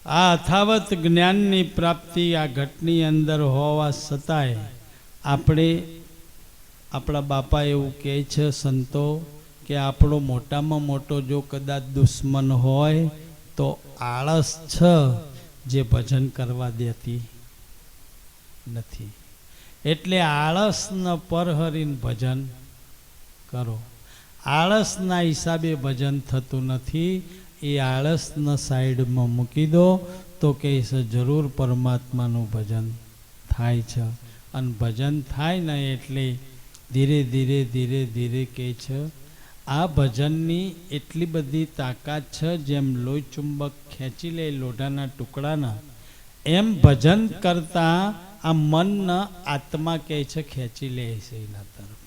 આ અથાવત જ્ઞાનની પ્રાપ્તિ આ ઘટની અંદર હોવા છતાંય આપણે આપણા બાપા એવું કહે છે સંતો કે આપણો મોટામાં મોટો જો કદાચ દુશ્મન હોય તો આળસ છે જે ભજન કરવા દેતી નથી એટલે આળસને પરહરીને ભજન કરો આળસના હિસાબે ભજન થતું નથી એ આળસના સાઈડમાં મૂકી દો તો કહે છે જરૂર પરમાત્માનું ભજન થાય છે અને ભજન થાય ને એટલે ધીરે ધીરે ધીરે ધીરે કહે છે આ ભજનની એટલી બધી તાકાત છે જેમ લોહી ચુંબક ખેંચી લે લોઢાના ટુકડાના એમ ભજન કરતાં આ મનને આત્મા કહે છે ખેંચી લે છે એના તરફ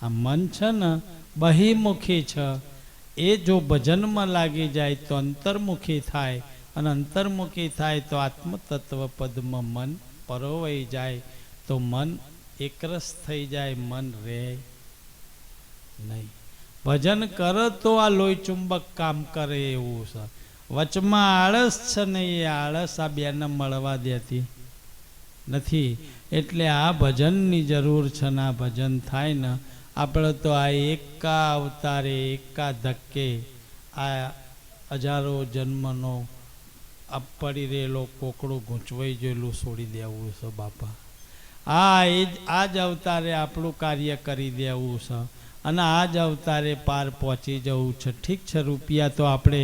આ મન છે ને બહિર્મુખી છે એ જો ભજનમાં લાગી જાય તો અંતર્મુખી થાય અને અંતર્મુખી થાય તો આત્મતત્વ પદમાં મન પરોવાઈ જાય તો મન એકરસ થઈ જાય મન રહે નહીં ભજન કરો તો આ લોહી ચુંબક કામ કરે એવું છે. વચમાં આળસ છે ને એ આળસ આ બેને મળવા દેતી નથી. એટલે આ ભજનની જરૂર છે ને આ ભજન થાય ને આપણે તો આ એકા અવતારે એકા ધક્કે આ હજારો જન્મનો આ પડી રહેલો કોકડું ગૂંચવાઈ ગયેલું છોડી દેવું છે બાપા. આ જ અવતારે આપણું કાર્ય કરી દેવું છે અને આ જ અવતારે પાર પહોંચી જવું છે. ઠીક છે, રૂપિયા તો આપણે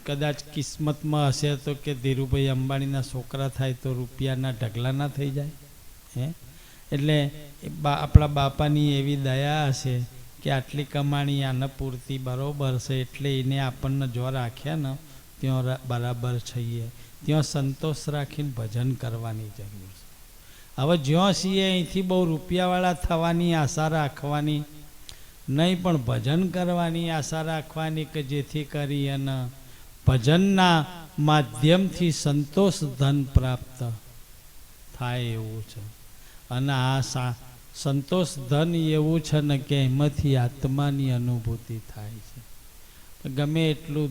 કદાચ કિસ્મતમાં હશે તો કે ધીરુભાઈ અંબાણીના છોકરા થાય તો રૂપિયાના ઢગલા ના થઈ જાય હે. એટલે આપણા બાપાની એવી દયા હશે કે આટલી કમાણી આને પૂરતી બરાબર છે એટલે એને આપણને જો રાખ્યા ને ત્યાં બરાબર છીએ. ત્યાં સંતોષ રાખીને ભજન કરવાની જરૂર છે. હવે જ્યાં છીએ અહીંથી બહુ રૂપિયાવાળા થવાની આશા રાખવાની નહીં, પણ ભજન કરવાની આશા રાખવાની કે જેથી કરી અને ભજનના માધ્યમથી સંતોષ ધન પ્રાપ્ત થાય એવું છે. અને આ સંતોષ ધન એવું છે ને કે એમાંથી આત્માની અનુભૂતિ થાય છે. ગમે એટલું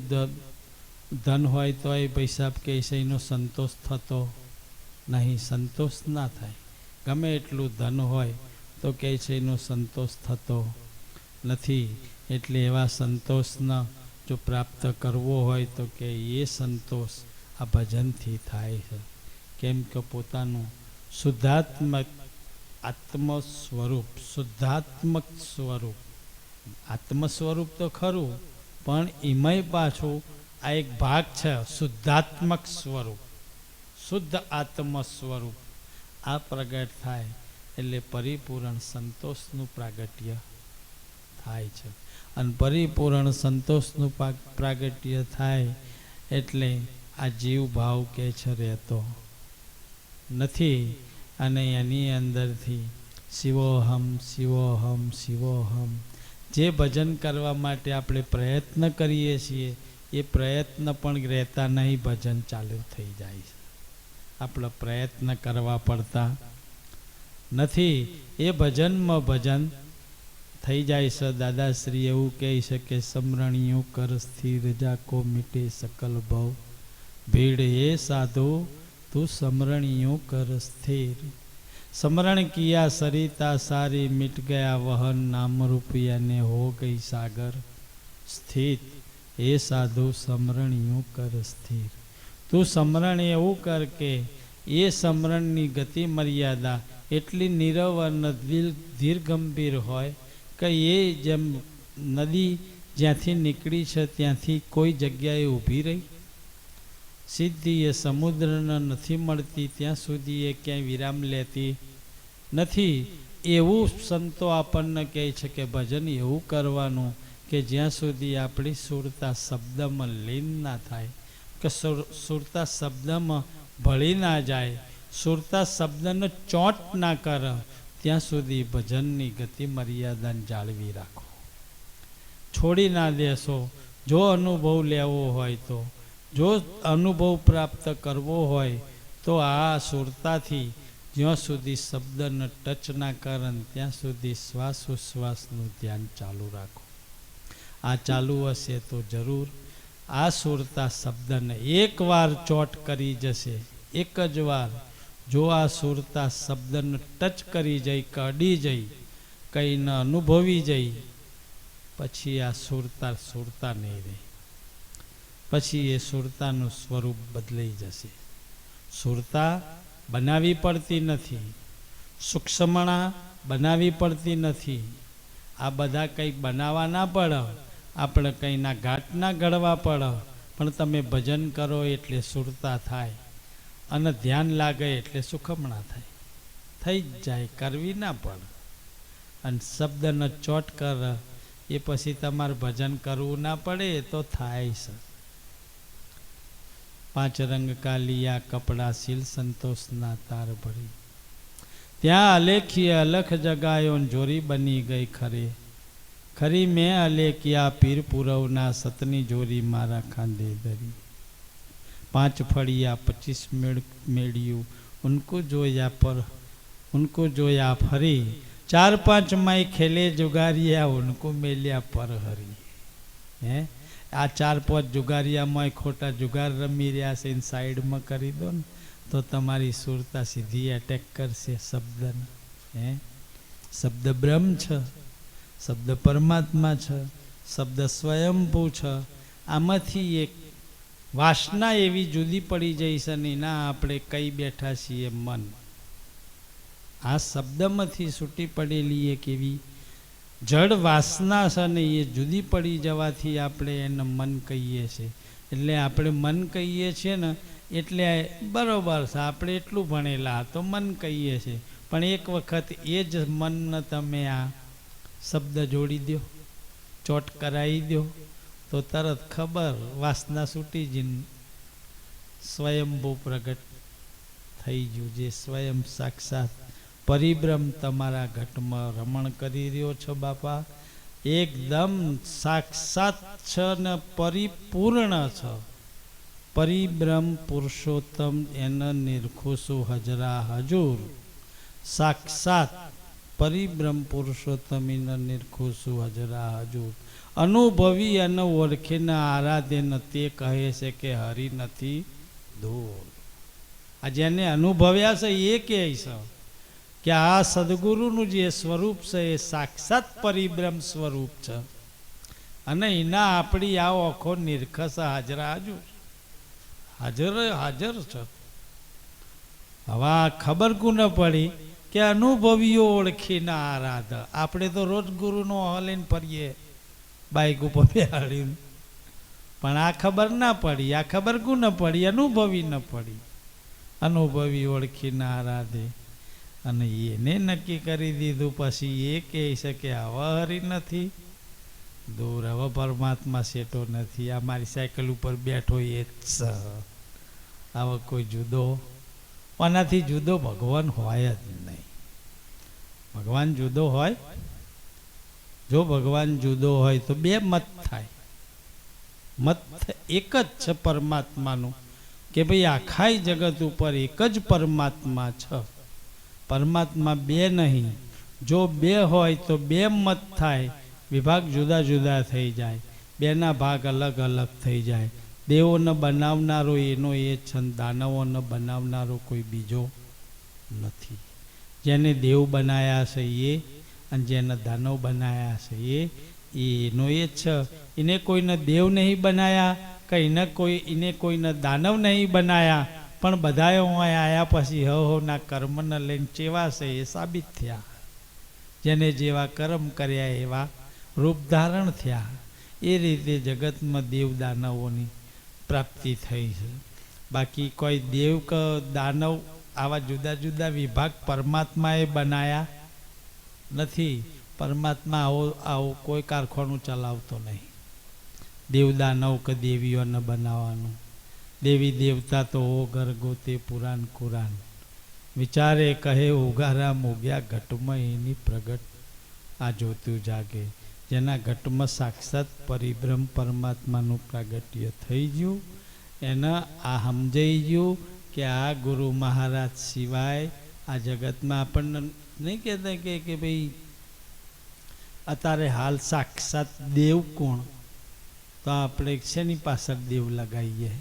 ધન હોય તો એ પૈસા કે એનો સંતોષ થતો નહીં, સંતોષ ના થાય. ગમે એટલું ધન હોય તો કે છે એનો સંતોષ થતો નથી. એટલે એવા સંતોષના જો પ્રાપ્ત કરવો હોય તો કે એ સંતોષ આ ભજનથી થાય છે. કેમ કે પોતાનું શુદ્ધાત્મક આત્મ સ્વરૂપ, શુદ્ધાત્મક સ્વરૂપ, આત્મ સ્વરૂપ તો ખરું પણ એમાંય પાછું આ એક ભાગ છે શુદ્ધાત્મક સ્વરૂપ, શુદ્ધ આત્મ સ્વરૂપ. આ પ્રગટ થાય એટલે પરિપૂર્ણ સંતોષનું પ્રાગટ્ય થાય છે. અને પરિપૂર્ણ સંતોષનું પ્રાગટ્ય થાય એટલે આ જીવ ભાવ કે છે રહેતો નથી. અને એની અંદરથી શિવોહમ શિવોહમ શિવોહમ જે ભજન કરવા માટે આપણે પ્રયત્ન કરીએ છીએ એ પ્રયત્ન પણ રહેતા નહીં, ભજન ચાલુ થઈ જાય છે. આપણે પ્રયત્ન કરવા પડતા નથી, એ ભજનમાં ભજન થઈ જાય છે. દાદાશ્રી એવું કહે છે કે સમરણિયું કર સ્થિર જાકો મીટે સકલ ભવ, ભીડ એ સાધુ તું સમરણિયું કર સ્થિર. સમરણ કિયા સરિતા સારી મિટ ગયા વહન, નામ રૂપિયા ને હો ગઈ સાગર સ્થિત. એ સાધુ સમરણિયું કર સ્થિર. તું સમરણ એવું કર કે એ સમરણની ગતિ મર્યાદા એટલી નીરવ અને ધીર ગંભીર હોય કે એ જેમ નદી જ્યાંથી નીકળી છે ત્યાંથી કોઈ જગ્યાએ ઊભી રહી સીધી એ સમુદ્રને નથી મળતી ત્યાં સુધી એ ક્યાંય વિરામ લેતી નથી. એવું સંતો આપણને કહે છે કે ભજન એવું કરવાનું કે જ્યાં સુધી આપણી સુરતા શબ્દમાં લીન ના થાય, કે સુરતા શબ્દમાં ભળી ના જાય, સુરતા શબ્દને ચોંટ ના કરે, ત્યાં સુધી ભજનની ગતિ મર્યાદાને જાળવી રાખો, છોડી ના દેશો. જો અનુભવ લેવો હોય તો, જો અનુભવ પ્રાપ્ત કરવો હોય તો આ સુરતાથી જ્યાં સુધી શબ્દને ટચ ના કરે ત્યાં સુધી શ્વાસ ઉશ્વાસનું ધ્યાન ચાલુ રાખો. આ ચાલુ હશે તો જરૂર આ સુરતા શબ્દને એકવાર ચોટ કરી જશે. એક જ વાર જો આ સુરતા શબ્દને ટચ કરી જઈ, કડી જઈ, કંઈને અનુભવી જઈ, પછી આ સુરતા નહીં રહે. પછી એ સુરતાનું સ્વરૂપ બદલાઈ જશે. સુરતા બનાવી પડતી નથી, સૂક્ષ્મણા બનાવી પડતી નથી. આ બધા કંઈક બનાવવા ના પડે, આપણે કંઈના ઘાટ ના ઘડવા પડે, પણ તમે ભજન કરો એટલે સુરતા થાય અને ધ્યાન લાગે એટલે સુખમણા થાય. થઈ જ જાય, કરવી ના પડે. અને શબ્દનો ચોટ કર એ પછી તમારે ભજન કરવું ના પડે, એ તો થાય છે. 5 રંગ કાલિયા કપડા શીલ સંતોષના તાર ભરી, ત્યાં અલેખીએ અલખ જગાયો જોરી બની ગઈ ખરે. ખરી મેં અલેખિયા પીર પુરવના સતની જોરી મારા ખાંદે ધરી. 5 ફળિયા 25 મેળ્યું ઉनको જોયા ફરી, चार पांच माई खेले जुगारिया उनको मेलिया पर हरी है। आ चार पांच जुगारिया में खोटा जुगार रमी रहा से इन साइड में करी दो न तो तमारी सुरता सीधी अटेक करशे शब्द है। शब्द ब्रह्म छ, शब्द परमात्मा छ, शब्द स्वयंभू छ। आमांथी एक वासना एवी जुदी पड़ी जई छे ने ना आपणे कई बैठा छीए मन। आ शब्द में छूटी पड़ेली एक एवी जड़ वासना छे ने ये जुदी पड़ी जवाथी आपणे एने मन कहीए छे। एटले आपणे मन कहीए छे ने एटले बरोबर छे, आपणे एटलुं भणेला तो मन कहीए छे, पण एक वखत ए ज मन ने तमे आ शब्द जोड़ी दो, चोट कराई दो तो तरत खबर वासना छूटी जीन स्वयंभू प्रगट थई गयुं। जे स्वयं साक्षात परिब्रह्म तमारा घट में रमण करी रह्यो छो बापा। एकदम साक्षात छ ने परिपूर्ण छ। परिब्रह्म पुरुषोत्तम एन निर्खुशु हजरा हजूर। साक्षात परिब्रह्म पुरुषोत्तम एन निर्खुशु हजरा हजूर। अनुभवी अन ओळखे न आराधे न ते कहे छे के हरि नथी दूर। आ जेने अनुभव्या छे ए कहे छे कि आ सद्गुरुनु जे स्वरूप छे ए साक्षात परिब्रह्म स्वरूप छे अने एना आपणी आ ओखो निर्खस हाजरा हजूर हाजर हाजर छे। हवा खबर को न पड़ी कि अनुभवीओ ओळखी न आराध। आपणे तो रोज गुरुनो हलीने फरीए बाइक पर बेहाड़ीने, पण आ खबर ना पड़ी। आ खबर को न पड़ी, अनुभवी न पड़ी। अनुभवी ओळखी न आराधे अने एने नक्की करी दीधुं पछी ए कहे छे के हवा हरी नथी दूर, हवा परमात्मा सेटो नथी। आ मारी साइकल पर बैठो ए ज छे, आवा कोई जुदो आनाथी जुदो भगवान होय ज नहीं। भगवान जुदो होय, जो भगवान जुदो होय तो बे मत थाय। मत एक ज छे परमात्मानुं के भाई आखाई जगत उपर एक ज परमात्मा छे। परमात्मा बे नहीं। जो बे होय तो बे मत थाय, विभाग जुदा जुदा थई जाय, बेना भाग अलग अलग थई जाय। देवो ने बनावनारो एनो ए छे, दानवो ने बनावनारो कोई बीजो नथी। जेने देव बनाया छे ए अने जेने दानव बनाया छे एनो ए छे। इने कोई ने देव नहीं बनाया, कई न कोई इने कोई ने दानव नहीं बनाया, पण बधाए आया पछी हो ना कर्म ने लईने चेवा छे ए साबित थया। जेने जेवा कर्म कर्या एवा रूप धारण थया। ए रीते जगत में देव दानवोनी प्राप्ति थई छे। बाकी कोई देव के दानव आवा जुदा जुदा विभाग परमात्माए बनाया नथी। परमात्मा आवो कोई कारखानु चलावतो नहीं। देव दानव के देवीओ ने बनावानुं। देवी देवता तो ओ गरगोते पुराण कुरान। विचारे कहे उगारा मोग्या घट में एनी प्रगट आ ज्योति जागे। जेना घट में साक्षात परिब्रह्म परमात्मानुं प्रागट्य थई गयुं एने आ समजाई गयुं कि आ गुरु महाराज सिवाय आ जगत में आपणे नहीं कहता कि भाई अतारे हाल साक्षात देव कोण, तो आपणे शेनी पाछळ देव लगाईए।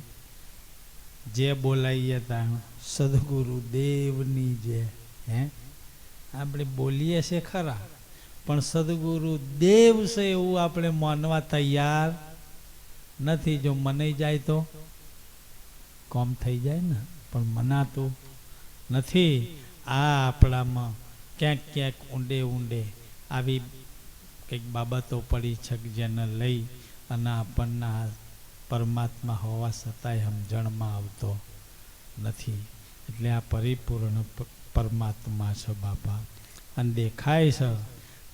जे बोलाईए ता सद्गुरु देवनी जे है आपणे बोलीए छे खरा, पण सद्गुरु देव छे एवुं आपणे मानवा तैयार नथी। जो मनाई जाए तो कम थई जाए ने, पण मनातो नथी। आ आपणामां क्यांक क्यांक ऊंडे ऊंडे आवी कंईक बाबतो पड़ी छे जेने लई अने आपणने परमात्मा होवा छतांय समजणमां आवतो नथी। एटले आ परिपूर्ण परमात्मा छे बापा अने देखाय छे।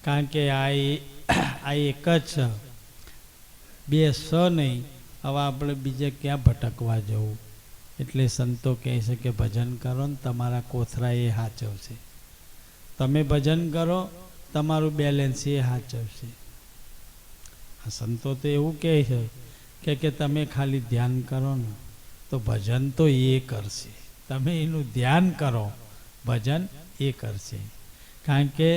कारण के आ एक ज छे, बे छ नहीं। हवे आपणे बीजे क्या भटकवा जवुं। एटले संतो कहे छे के भजन करो ने तमारा कोथरा ए हाचवशे। तमे भजन करो तमारुं बेलेन्स ए हाचवशे। आ संतो तो एवुं कहे छे के तमे खाली ध्यान करो ने तो भजन तो ये करशे। तमे एनुं ध्यान करो, भजन ए करशे। कारण के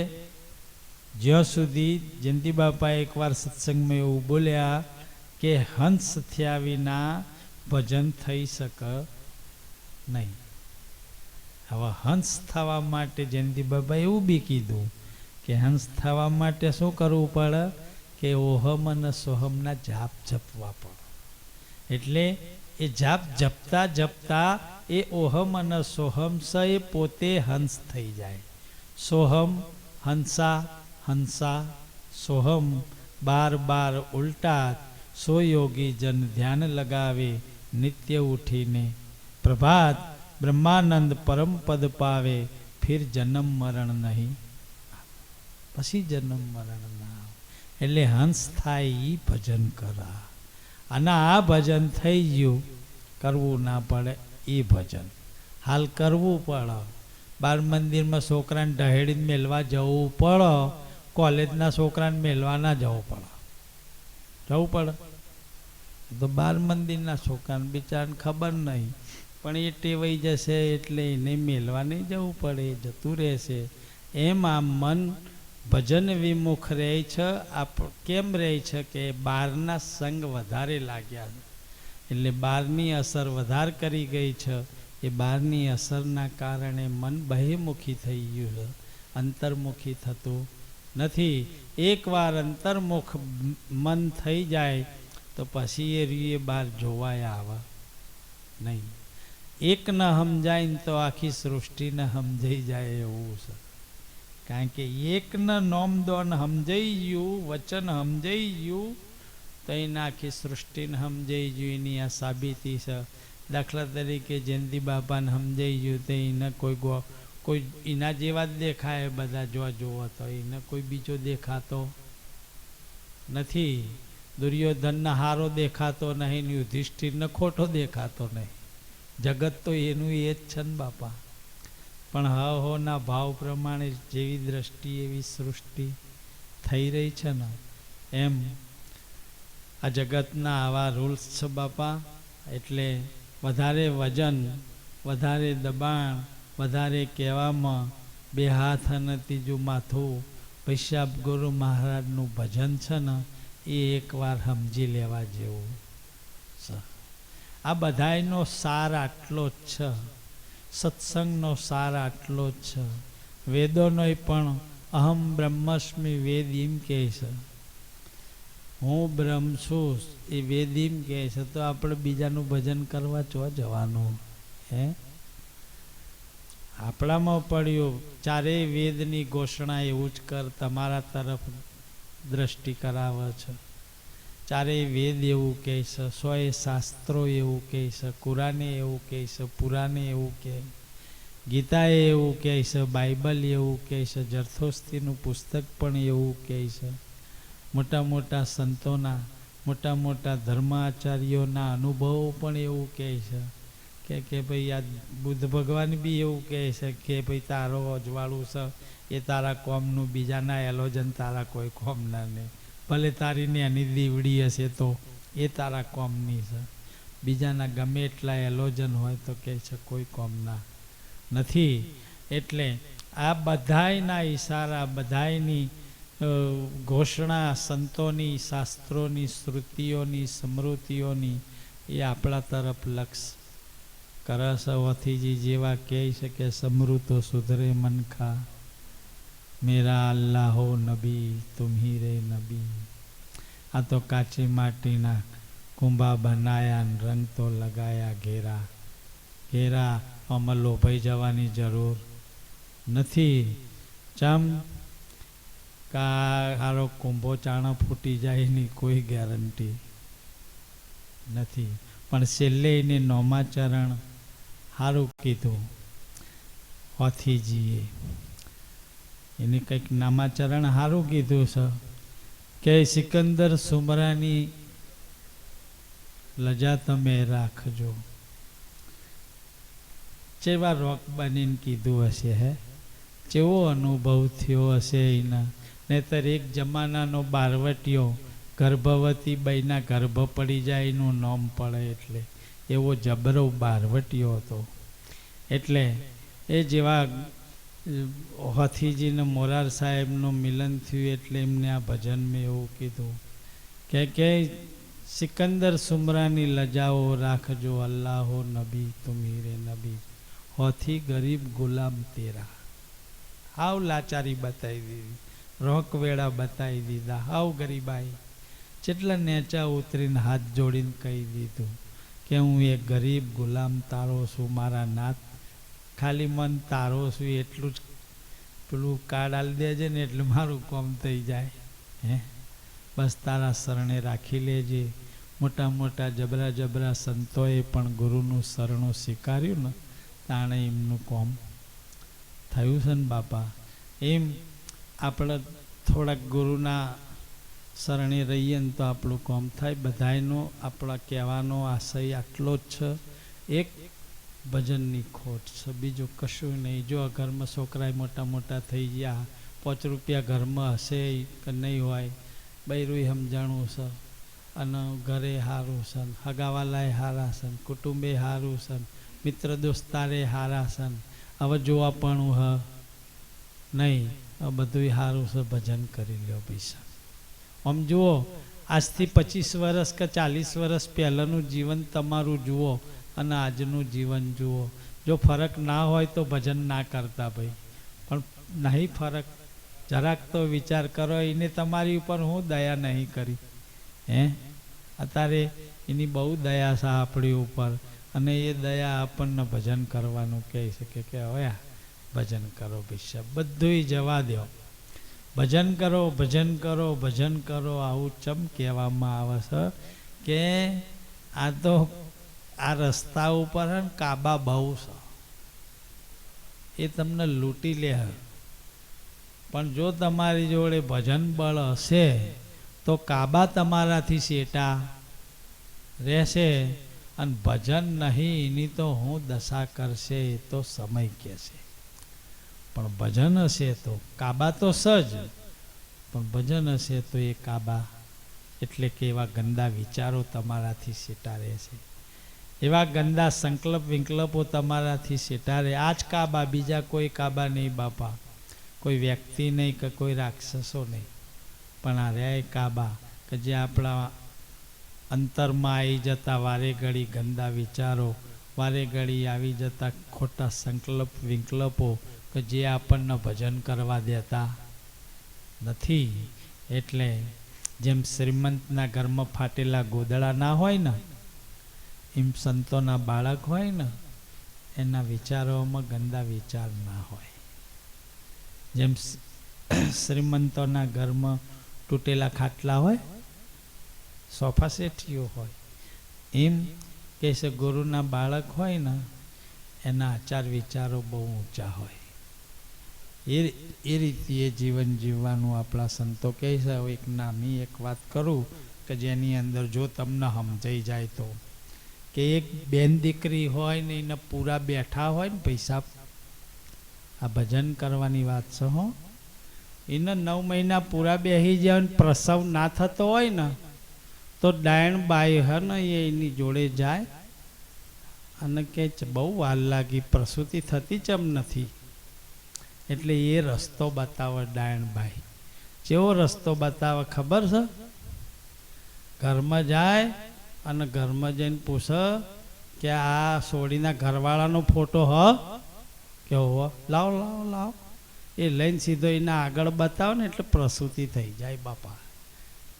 જ્યાં સુધી જયંતિ બાપા એકવાર સત્સંગમાં એવું બોલ્યા કે હંસ થયા વિના ભજન થઈ શકે નહીં. હવે હંસ થવા માટે જયંતિ બાપા એવું બી કીધું કે હંસ થવા માટે શું કરવું પડે કે ઓહમ અને સોહમના જાપ જપવા પડે. એટલે એ જાપ જપતા જપતા એ ઓહમ અને સોહમ સ એ પોતે હંસ થઈ જાય. સોહમ હંસા હંસા સોહમ બાર બાર ઉલટા. સો યોગી જન ધ્યાન લગાવે નિત્ય ઉઠીને. પ્રભાત બ્રહ્માનંદ પરમ પદ પાવે ફિર જન્મ મરણ નહીં. પછી જન્મ મરણ ના. એટલે હંસ થાય એ ભજન કરા. અને આ ભજન થઈ ગયું કરવું ના પડે એ ભજન હાલ કરવું પડે. બાળ મંદિરમાં છોકરાને ઢહેડીને મેળવા જવું પડે, કોલેજના છોકરાને મેળવા ના જવું પડે. જવું પડે તો બાળ મંદિરના છોકરાને બિચારાને ખબર નહીં, પણ એ ટેવાઈ જશે એટલે એને મેળવા નહીં જવું પડે, જતું રહેશે. એમ આ મન ભજન વિમુખ રહે છે. કેમ રહે છે કે બહારના સંગ વધારે લાગ્યા, એટલે બહારની અસર વધારે કરી ગઈ છે. એ બહારની અસરના કારણે મન બહિર્મુખી થઈ ગયું છે, અંતર્મુખી થતું નથી. એકવાર અંતર્મુખ મન થઈ જાય તો પછી એ રીએ બહાર જોવાય આવે નહીં. એક ન સમજાય ને તો આખી સૃષ્ટિને સમજાઈ જાય એવું છે. કારણ કે એકને નોમ દોન સમજાઈ ગયું, વચન સમજાઈ ગયું તો એને આખી સૃષ્ટિને સમજાઈ ગયું. એની આ સાબિતી છે. દાખલા તરીકે જયંતિ બાપાને સમજાઈ ગયું તો એને કોઈ એના જેવા જ દેખાય બધા જોવો તો એને કોઈ બીજો દેખાતો નથી. દુર્યોધનને હારો દેખાતો નહીં, યુધિષ્ઠિરને ખોટો દેખાતો નહીં. જગત તો એનું એ જ છે ને બાપા. પણ હોના ભાવ પ્રમાણે જેવી દ્રષ્ટિ એવી સૃષ્ટિ થઈ રહી છે ને, એમ આ જગતના આવા રૂલ્સ છે બાપા. એટલે વધારે વજન, વધારે દબાણ, વધારે કહેવામાં બે હાથ અને ત્રીજું માથું. પૈસાબ ગુરુ મહારાજનું ભજન છે ને એ એકવાર સમજી લેવા જેવું છે. આ બધાયનો સાર આટલો જ છે. સત્સંગનો સાર આટલો જ છે. વેદોનોય પણ અહમ બ્રહ્મસ્મિ વેદ એમ કહે છે. હું બ્રહ્મ છું એ વેદ એમ કહે છે. તો આપણે બીજાનું ભજન કરવા ચો જવાનું? હે, આપણામાં પડ્યું ચારેય વેદની ઘોષણા એવું જ કર, તમારા તરફ દ્રષ્ટિ કરાવે છે. ચારેય વેદ એવું કહે છે, 100 શાસ્ત્રો એવું કહે છે, કુરાને એવું કહે છે, પુરાણે એવું કહે, ગીતાએ એવું કહે છે, બાઇબલ એવું કહે છે, જરથોસ્તીનું પુસ્તક પણ એવું કહે છે. મોટા મોટા સંતોના, મોટા મોટા ધર્માચાર્યોના અનુભવો પણ એવું કહે છે કે ભાઈ આ બુદ્ધ ભગવાન બી એવું કહે છે કે ભાઈ તારો અજવાળું છે એ તારા કોમનું, બીજાના એલોજન તારા કોઈ કોમના નહીં. ભલે તારીને એની દીવડી હશે તો એ તારા કોમની છે, બીજાના ગમે એટલા એલોજન હોય તો કહે છે કોઈ કોમના નથી. એટલે આ બધાયના ઈશારા, બધાયની ઘોષણા, સંતોની, શાસ્ત્રોની, શ્રુતિઓની, સ્મૃતિઓની એ આપણા તરફ લક્ષ કરસ. વથીજી જેવા કહે છે કે સમૃતો સુધરે મનખા, મેરા અલ્લાહો નબી તુમ્હી રે નબી. આ તો કાચી માટીના કુંભા બનાયા, રંગ તો લગાયા ઘેરા. ઘેરા આમાં લોભાઈ જવાની જરૂર નથી. ચમ કારો કુંભો ચાણો ફૂટી જાય એની કોઈ ગેરંટી નથી. પણ છેલ્લે એને નોમાચરણ સારું કીધું હોથીજીએ. એને કંઈક નામાચરણ સારું કીધું છે કે સિકંદર સુમરાની લજા તમે રાખજો. ચેવા રોક બનીને કીધું હશે, હે ચેવો અનુભવ થયો હશે એના. નહીતર એક જમાનાનો બારવટીયો ગર્ભવતી બાઈના ગર્ભ પડી જાય એનું નામ પડે, એટલે એવો જબરો બારવટીયો હતો. એટલે એ જેવા હાથીજીને મોરાર સાહેબનું મિલન થયું એટલે એમને આ ભજન મેં એવું કીધું કે સિકંદર સુમરાની લજાઓ રાખજો અલ્લાહો નબી તુમીરે નબી હોથી ગરીબ ગુલામ તેરા. હાવ લાચારી બતાવી દીધી, રોક વેળા બતાવી દીધા, હાવ ગરીબાઈ. જેટલા નેચા ઉતરીને હાથ જોડીને કહી દીધું કે હું એક ગરીબ ગુલામ તારો છું મારા નાથ, ખાલી મન તારો છું એટલું જ પેલું કાર્ડ આલી દેજે ને એટલે મારું કામ થઈ જાય. હે બસ તારા શરણે રાખી લેજે. મોટા મોટા જબરા જબરા સંતોએ પણ ગુરુનું શરણું સ્વીકાર્યું ને તાણે એમનું કામ થયું છે ને બાપા. એમ આપણે થોડાક ગુરુના શરણે રહીએ ને તો આપણું કામ થાય. બધાયનો આપણા કહેવાનો આશય આટલો જ છે, એક ભજનની ખોટ છે, બીજું કશું નહીં. જો ઘરમાં છોકરાએ મોટા મોટા થઈ ગયા, 5 રૂપિયા ઘરમાં હશે કે નહીં હોય, બૈરું સમજાણું છે અને ઘરે સારું છે, હગાવાલાએ સારા છે, કુટુંબે સારું છે, મિત્ર દોસ્તારે સારા છે. હવે જોવા પણ હ નહીં, બધું સારું છે, ભજન કરી લ્યો પૈસા. આમ જુઓ, આજથી 25 વર્ષ કે 40 વર્ષ પહેલાંનું જીવન તમારું જુઓ અને આજનું જીવન જુઓ. જો ફરક ના હોય તો ભજન ના કરતા ભાઈ, પણ નહીં ફરક, જરાક તો વિચાર કરો. એને તમારી ઉપર હું દયા નહીં કરી. અત્યારે એની બહુ દયા છે આપણી ઉપર, અને એ દયા આપણને ભજન કરવાનું કહે છે કે હવે ભજન કરો પૈસા, બધું જવા દો, ભજન કરો ભજન કરો ભજન કરો. આવું ચમ કહેવામાં આવે છે કે આ તો આ રસ્તા ઉપર કાબા બહુ છે, એ તમને લૂંટી લે. પણ જો તમારી જોડે ભજન બળ હશે તો કાબા તમારાથી શેટા રહેશે, અને ભજન નહીં એની તો હું દશા કરશે એ તો સમય કહેશે. પણ ભજન હશે તો કાબા તો સજ, પણ ભજન હશે તો એ કાબા એટલે કે એવા ગંદા વિચારો તમારાથી શેટા રહેશે, એવા ગંદા સંકલ્પ વિકલ્પો તમારાથી શેટા રહે. આ જ કાબા, બીજા કોઈ કાબા નહીં બાપા, કોઈ વ્યક્તિ નહીં કે કોઈ રાક્ષસો નહીં, પણ આ રહ્યા કાબા કે જે આપણા અંતરમાં આવી જતા વારે ઘડી ગંદા વિચારો, વારે ઘડી આવી જતા ખોટા સંકલ્પ વિકલ્પો કે જે આપણને ભજન કરવા દેતા નથી. એટલે જેમ શ્રીમંતના ઘરમાં ફાટેલા ગોદડા ના હોય ને, એમ સંતોના બાળક હોય ને એના વિચારોમાં ગંદા વિચાર ના હોય. જેમ શ્રીમંતોના ઘરમાં તૂટેલા ખાટલા હોય, સોફા સેઠીઓ હોય, એમ કે છે ગુરુના બાળક હોય ને એના આચાર વિચારો બહુ ઊંચા હોય. એ રીતે જીવન જીવવાનું આપણા સંતો કહે છે. એક નાની એક વાત કરું કે જેની અંદર જો તમને સમજાઈ જાય તો, કે એક બેન દીકરી હોય ને એને પૂરા બેઠા હોય ને પૈસા, આ ભજન કરવાની વાત છે હો, એને 9 મહિના પૂરા બેસી જાય ને પ્રસવ ના થતો હોય ને તો ડાયણ બાઈ હે ને એની જોડે જાય અને કે બહુ વાર લાગી, પ્રસૂતિ થતી ચમ નથી. એટલે એ રસ્તો બતાવે ડાયણ બાઈ. કેવો રસ્તો બતાવે ખબર છે? ઘરમાં જાય અને ઘરમાં જઈને પૂછે કે આ સોડીના ઘરવાળાનો ફોટો હ કે હો, લાવ લાવ લાવ. એ લઈને સીધો એના આગળ બતાવે ને એટલે પ્રસૂતિ થઈ જાય બાપા.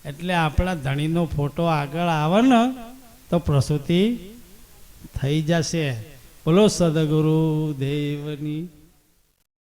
એટલે આપણા ધણીનો ફોટો આગળ આવે ને તો પ્રસૂતિ થઈ જશે. બોલો સદગુરુ દેવની.